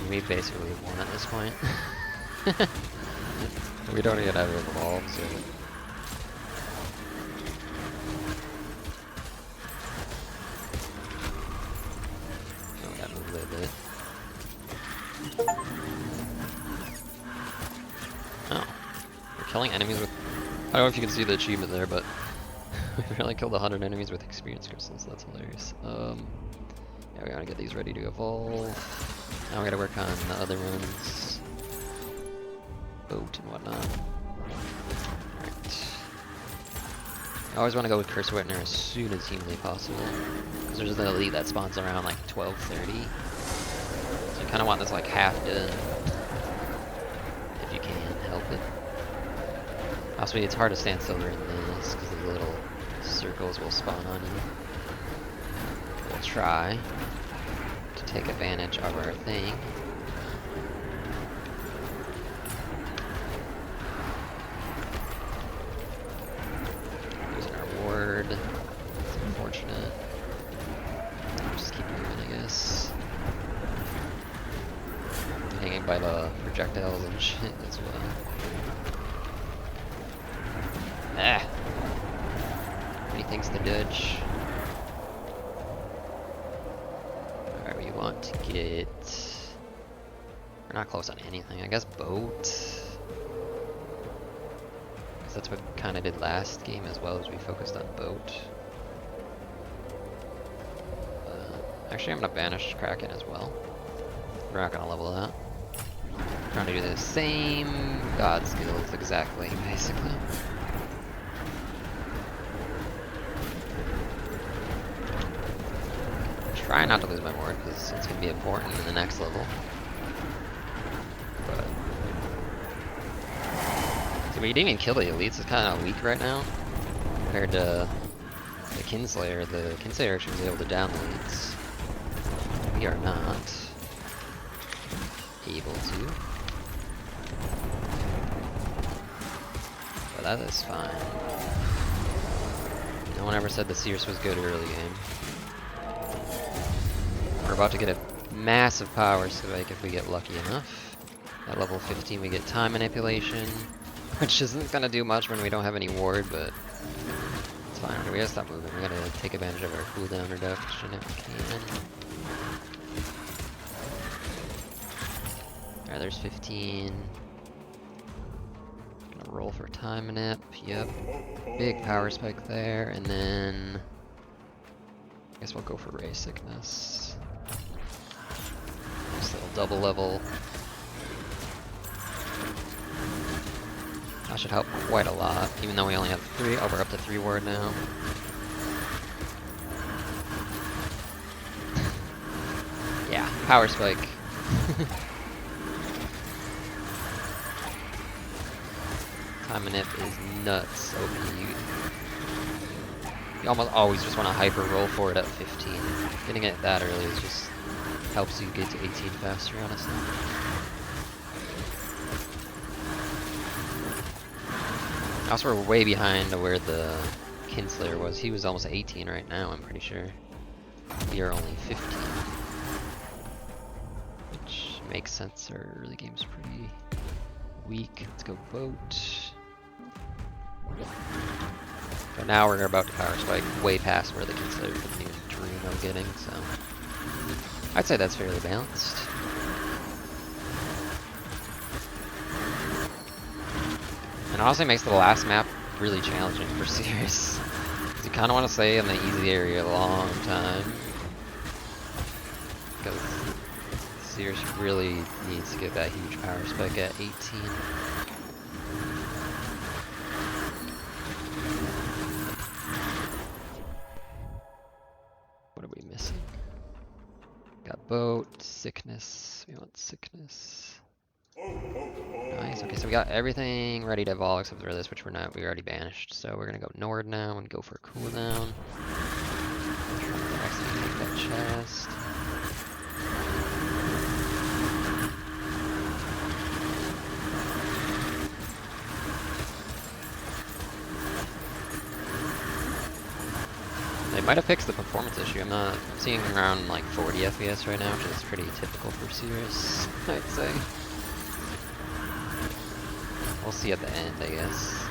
We basically won at this point. We don't even have evolves. So. Oh, we're killing enemies with... I don't know if you can see the achievement there, but we really killed 100 enemies with experience crystals. That's hilarious. Yeah, we gotta get these ready to evolve. Now we gotta work on the other ones. Boat and whatnot. Alright. I always want to go with Curse Witner as soon as humanly possible. Because there's an elite that spawns around like 12:30. So you kind of want this like half done. If you can help it. Also, it's hard to stand still during this because the little circles will spawn on you. We'll try to take advantage of our thing. unfortunate. Just keep moving, I guess. Hanging by the projectiles and shit as well. Ah! Many things to dodge. Alright, we want to get... We're not close on anything. I guess boat. Because that's what we kind of did last game as well, as we focused on boat. Actually, I'm going to banish Kraken as well. We're not going to level that. Trying to do the same god skills exactly, basically. Try not to lose my ward, because it's going to be important in the next level. But... See, we didn't even kill the elites. It's kind of weak right now. Compared to the Kinslayer. The Kinslayer actually was able to down the elites. We are not able to. But that is fine. No one ever said the Seeress was good early game. We're about to get a massive power spike if we get lucky enough. At level 15 we get time manipulation, which isn't gonna do much when we don't have any ward, but it's fine. We gotta stop moving. We gotta take advantage of our cooldown reduction if we can. Alright, there's 15. Gonna roll for time manip. Yep. Big power spike there, and then I guess we'll go for Ray Sickness. Nice little double level. That should help quite a lot, even though we only have 3. Oh, we're up to 3 ward now. Yeah, power spike. Time manip is nuts. OP. You almost always just want to hyper roll for it at 15. Getting it that early is just helps you get to 18 faster, honestly. Also, we're way behind where the Kinslayer was. He was almost 18 right now, I'm pretty sure. We are only 15. Which makes sense, our early game's pretty weak. Let's go boat. But now we're about to power spike way past where the Kinslayer couldn't even dream of getting, so I'd say that's fairly balanced. And honestly makes the last map really challenging for Seeress. Because you kind of want to stay in the easy area a long time. Because Seeress really needs to get that huge power spike at 18. What are we missing? Got boat, sickness. We want sickness. Nice. Okay, so we got everything ready to evolve except for this, which we already banished. So we're gonna go Nord now and go for a cooldown. Actually take that chest. They might have fixed the performance issue. I'm seeing around like 40 FPS right now, which is pretty typical for Seeress, I'd say. We'll see at the end, I guess.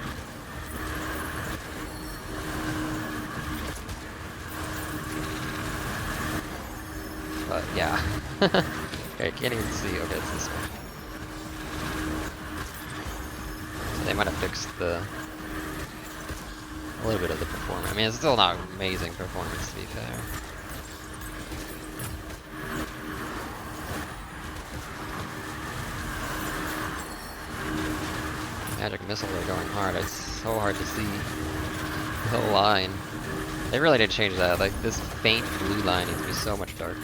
But yeah. Okay, I can't even see. Okay, it's this one. So they might have fixed a little bit of the performance. I mean, it's still not amazing performance, to be fair. Magic missiles are going hard. It's so hard to see the whole line. They really did change that. Like, this faint blue line needs to be so much darker.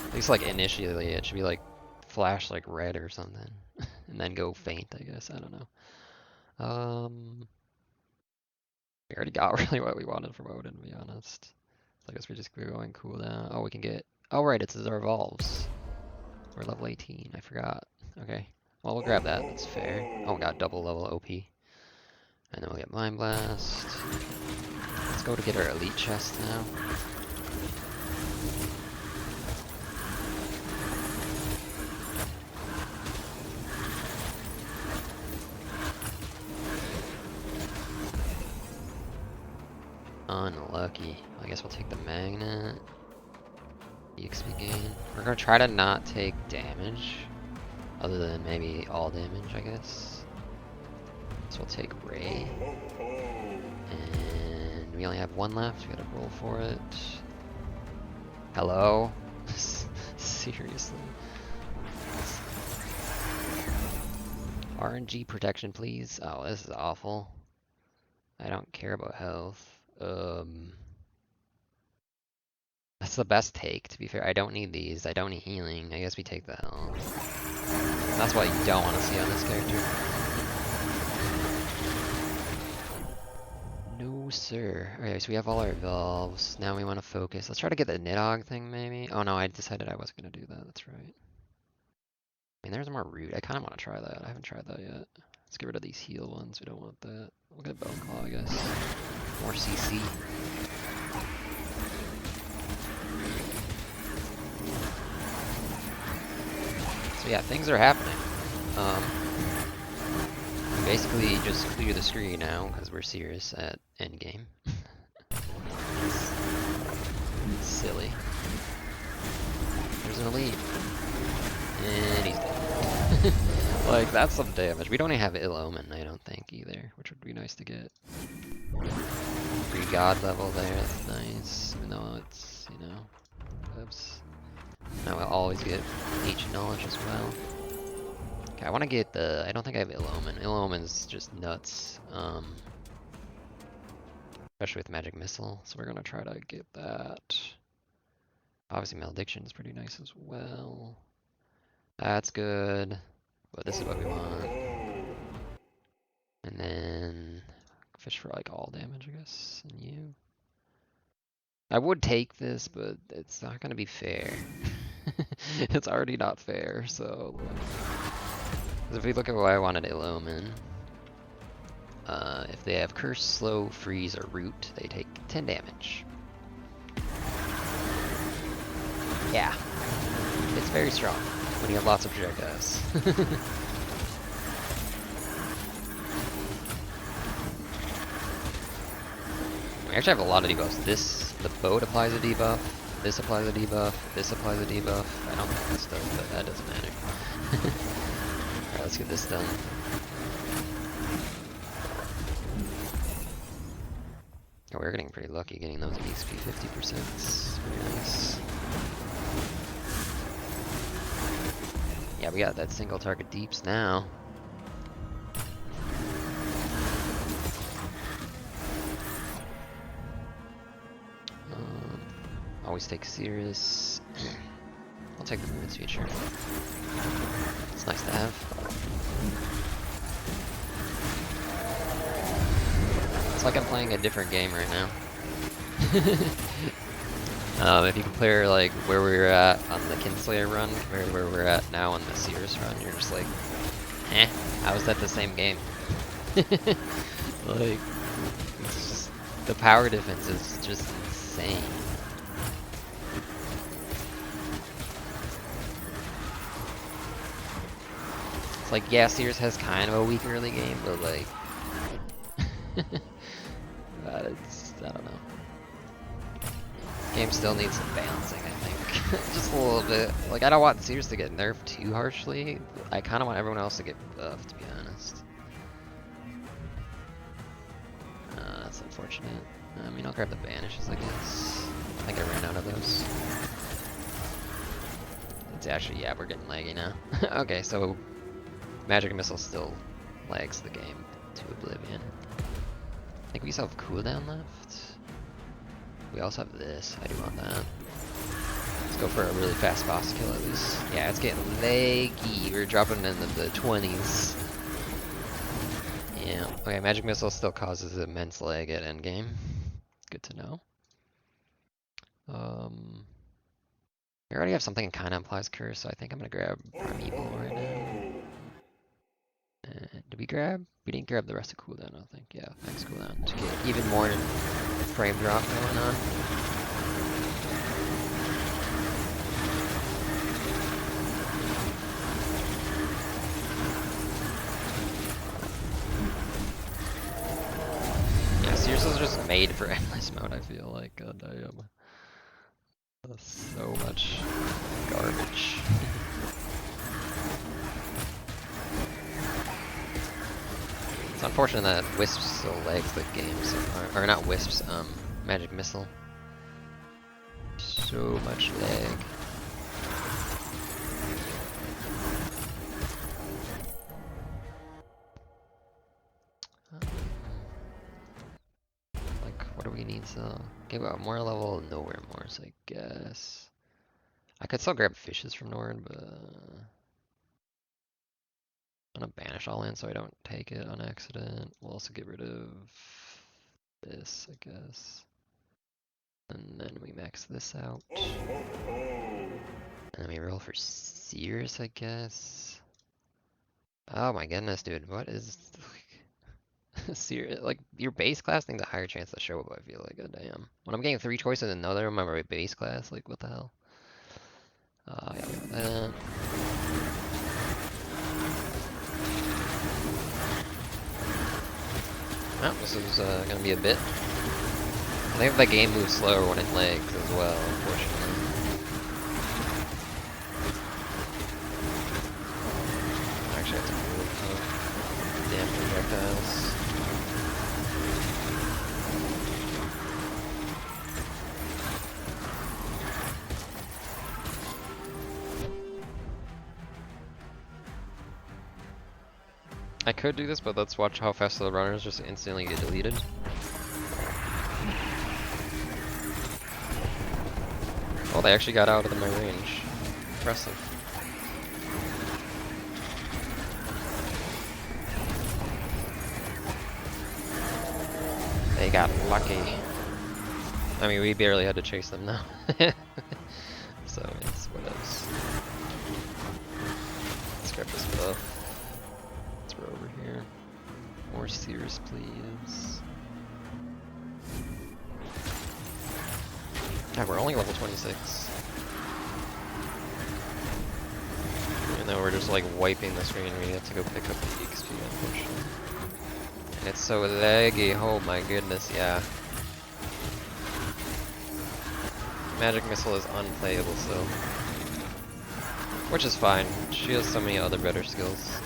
At least, like, initially, it should be, like, flash, like, red or something. And then go faint, I guess. I don't know. We already got really what we wanted from Odin, to be honest. So I guess we're just going cooldown. Oh, we can get... Oh, right, it's our evolves. We're level 18. I forgot. Okay. Well, we'll grab that. That's fair. Oh, we got double level OP. And then we'll get Mind Blast. Let's go to get our elite chest now. Unlucky. I guess we'll take the magnet. EXP gain. We're gonna try to not take damage. Other than maybe all damage, I guess. So we'll take Ray. And we only have one left. We gotta roll for it. Hello? Seriously? RNG protection, please. Oh, this is awful. I don't care about health. That's the best take, to be fair. I don't need these. I don't need healing. I guess we take the health. That's what you don't want to see on this character. No, sir. Okay, so we have all our evolves. Now we want to focus. Let's try to get the Nidhogg thing, maybe. Oh no, I decided I wasn't going to do that. That's right. I mean, there's more root. I kind of want to try that. I haven't tried that yet. Let's get rid of these heal ones. We don't want that. We'll get Bone Claw, I guess. More CC. So yeah, things are happening. We basically just clear the screen now because we're Seeress at endgame. It's silly. There's an elite. And he's dead. Like, that's some damage. We don't even have Ill Omen, I don't think, either, which would be nice to get. 3 god level there, that's nice. Even though it's, you know, oops. Now we'll always get ancient knowledge as well. Okay, I want to get the. I don't think I have Ill Omen. Ill Omen's just nuts. Especially with Magic Missile, so we're gonna try to get that. Obviously, Malediction is pretty nice as well. That's good, but this is what we want. And then fish for like all damage, I guess. And you. I would take this, but it's not gonna be fair. It's already not fair, so. If we look at why I wanted Ill Omen, if they have Curse, Slow, Freeze, or Root, they take 10 damage. Yeah, it's very strong when you have lots of projectiles. We actually have a lot of debuffs. The boat applies a debuff, this applies a debuff, this applies a debuff. I don't think this does, but that doesn't matter. Alright, let's get this done. Oh, we're getting pretty lucky getting those EXP 50%. It's pretty nice. Yeah, we got that single target deeps now. Always take Seeress. I'll take the Moon's feature. It's nice to have. It's like I'm playing a different game right now. If you compare like where we were at on the Kinslayer run compared to where we're at now on the Seeress run, you're just like, eh, I was at the same game. Like, it's just, the power difference is just insane. It's like, yeah, Seeress has kind of a weak early game, but like, it's, I don't know. Game still needs some balancing, I think. Just a little bit. Like, I don't want Seeress to get nerfed too harshly. I kind of want everyone else to get buffed, to be honest. That's unfortunate. I mean, I'll grab the banishes, I guess. I think I ran out of those. It's actually, yeah, we're getting laggy now. Okay, so Magic Missile still lags the game to oblivion. I think we still have cooldown left. We also have this. I do want that. Let's go for a really fast boss kill at least. Yeah, it's getting laggy. We're dropping into the 20s. Yeah. Okay, Magic Missile still causes immense lag at endgame. Good to know. We already have something that kind of implies curse, so I think I'm gonna grab Primeval right now. And Did we grab? We didn't grab the rest of cooldown, I don't think. Yeah, max cooldown to get even more frame drop going on. Yeah, Seeress is just made for endless mode, I feel like. God damn. That's so much garbage. It's unfortunate that Wisp still lags the game so far. Or not Wisps, Magic Missile. So much lag. Like, what do we need still? Okay, well, more level, nowhere more, so I guess. I could still grab fishes from Nord, but I'm gonna banish all in so I don't take it on accident. We'll also get rid of this, I guess. And then we max this out. And then we roll for Seeress, I guess. Oh my goodness, dude. What is Seeress? Like, your base class needs a higher chance to show up, I feel like. God damn. When I'm getting 3 choices and none of them are my base class, like, what the hell? Yeah, we got that. Oh, this is gonna be a bit. I think the game moves slower when it lags as well, unfortunately. Actually, I have to move damn projectiles. I could do this, but let's watch how fast the runners just instantly get deleted. Oh, they actually got out of my range. Impressive. They got lucky. I mean, we barely had to chase them now. So, it's what else. Let's grab this buff. Throw over here. More Seeress, please. God, we're only level 26. Even though we're just like wiping the screen, we have to go pick up the XP, unfortunately. And it's so laggy, oh my goodness, yeah. Magic Missile is unplayable, so. Which is fine, she has so many other better skills.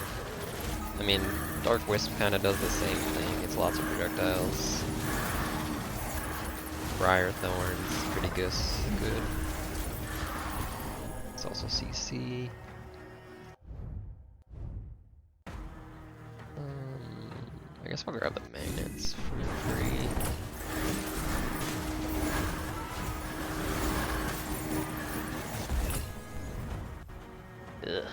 I mean, Dark Wisp kind of does the same thing. It's lots of projectiles. Briar Thorns, pretty good. It's also CC. I guess I'll grab the magnets for free. Ugh.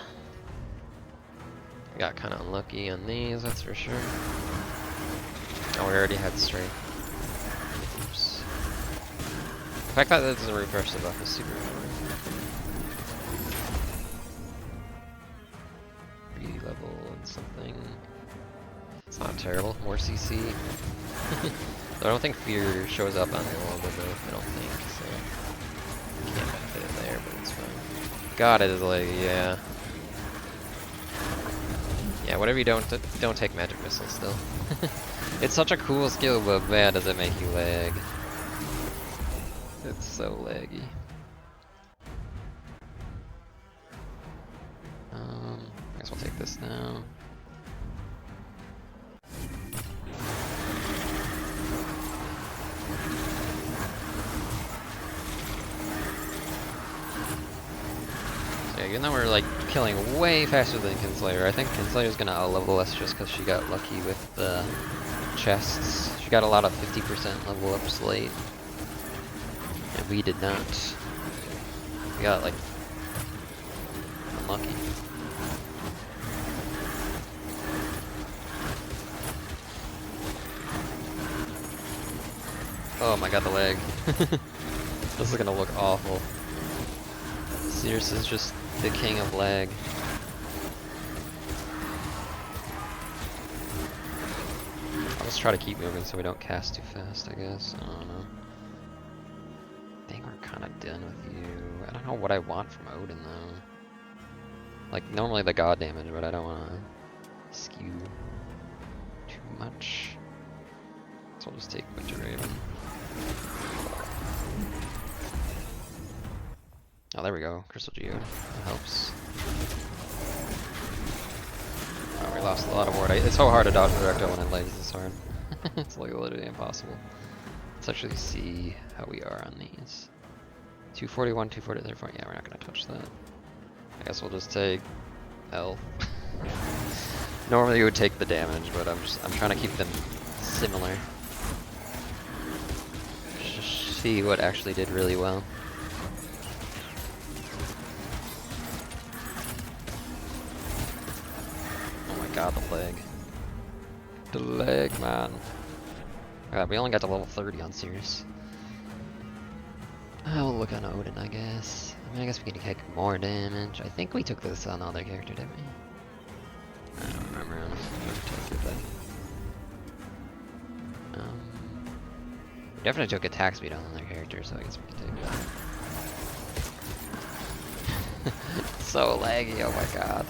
I got kind of unlucky on these, that's for sure. Oh, we already had strength. Oops. The fact that that doesn't refresh the buff is super annoying. 3 level and something. It's not terrible, more CC. I don't think Fear shows up on the wall though, I don't think, so. Can't benefit it there, but it's fine. God, it is like, yeah. Yeah, whatever you don't take Magic Missile still. It's such a cool skill, but man, does it make you lag. It's so laggy. I guess we'll take this now. Yeah, even though we're like killing way faster than Kinslayer, I think Kinslayer's gonna out-level us just because she got lucky with the chests. She got a lot of 50% level ups late. And we did not. We got like unlucky. Oh my god, the lag. This is gonna look awful. Seeress is just the king of lag. just try to keep moving so we don't cast too fast, I guess. I don't know. I think we're kind of done with you. I don't know what I want from Odin though. Like normally the god damage, but I don't want to skew too much. So I'll just take Winter Raven. Oh, there we go. Crystal Geode. That helps. Oh, we lost a lot of ward. It's so hard to dodge projectile when it lags this hard. It's like literally impossible. Let's actually see how we are on these. 241, 240, 34. Yeah, we're not going to touch that. I guess we'll just take L. Normally you would take the damage, but I'm trying to keep them similar. Just see what actually did really well. Oh my god, the leg. The leg, man. Alright, we only got to level 30 on Seeress. I'll look on Odin, I guess. I mean, I guess we can take more damage. I think we took this on the other character, didn't we? I don't remember, honestly. We definitely took attack speed on the other character, so I guess we can take that. So laggy, oh my god.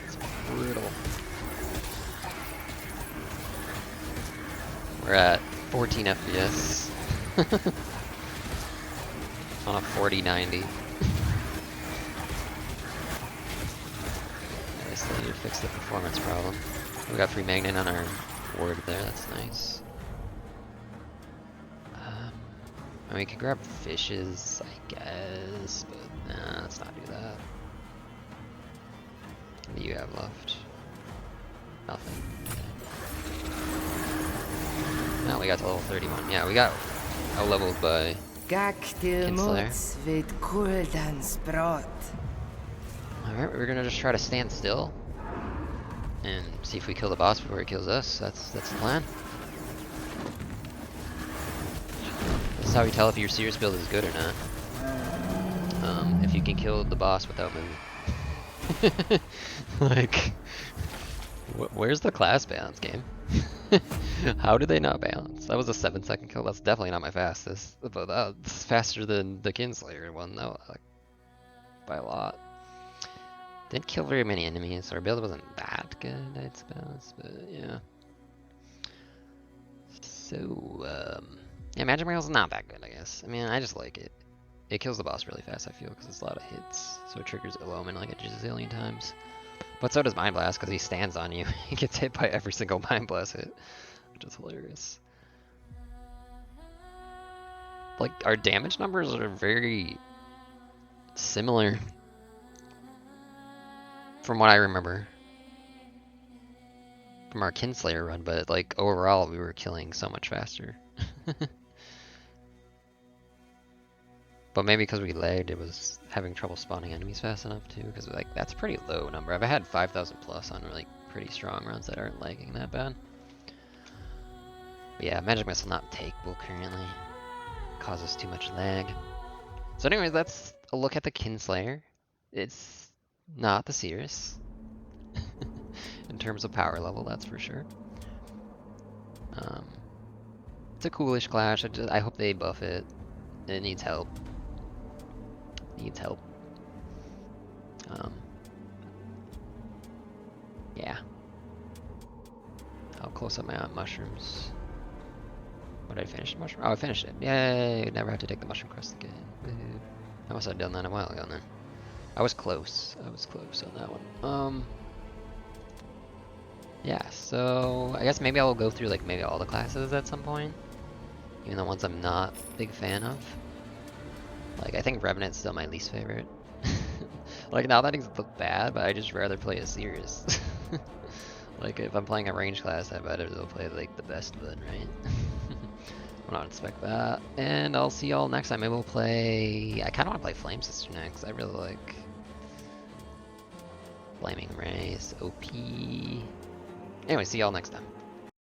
It's brutal. We're at 14 FPS. On a 4090. I still need to fix the performance problem. We got free magnet on our ward there, that's nice. And we can grab fishes, I guess, but nah, let's not do that. What do you have left? Nothing. Now we got to level 31. Yeah, we got out-leveled by Kinslayer. Alright, we're gonna just try to stand still and see if we kill the boss before he kills us. That's the plan. This is how you tell if your Seeress build is good or not. If you can kill the boss without moving. Like, where's the class balance, game? How did they not balance? That was a 7-second kill. That's definitely not my fastest, but that's faster than the Kinslayer one, though, like, by a lot. Didn't kill very many enemies. Our build wasn't that good, I suppose, but yeah. So, yeah, Magic Missile's not that good, I guess. I mean, I just like it. It kills the boss really fast, I feel, because it's a lot of hits, so it triggers Omen like a gazillion times. But so does Mind Blast, because he stands on you. He gets hit by every single Mind Blast hit, which is hilarious. Like, our damage numbers are very similar from what I remember from our Kinslayer run, but like overall we were killing so much faster. But maybe because we lagged, it was having trouble spawning enemies fast enough too, because like that's a pretty low number. I've had 5,000 plus on like pretty strong runs that aren't lagging that bad. But yeah, Magic Missile not takeable currently. Causes too much lag. So anyways, that's a look at the Kinslayer. It's not the Seeress. In terms of power level, that's for sure. It's a coolish clash. I hope they buff it. It needs help. Needs help. Yeah. I'll close up my mushrooms. What did I finish the mushroom? Oh, I finished it. Yay! Never have to take the mushroom quest again. Woohoo. I must have done that a while ago then. I was close. I was close on that one. Yeah, so I guess maybe I'll go through like maybe all the classes at some point. Even the ones I'm not a big fan of. Like, I think Revenant's still my least favorite. Like, now that he's look bad, but I just rather play a Seeress. Like, if I'm playing a range class, I better go play like the best one, right? I don't expect that. And I'll see y'all next time. Maybe we'll play... I kind of want to play Flame Sister next. I really like Flaming Race, OP. Anyway, see y'all next time.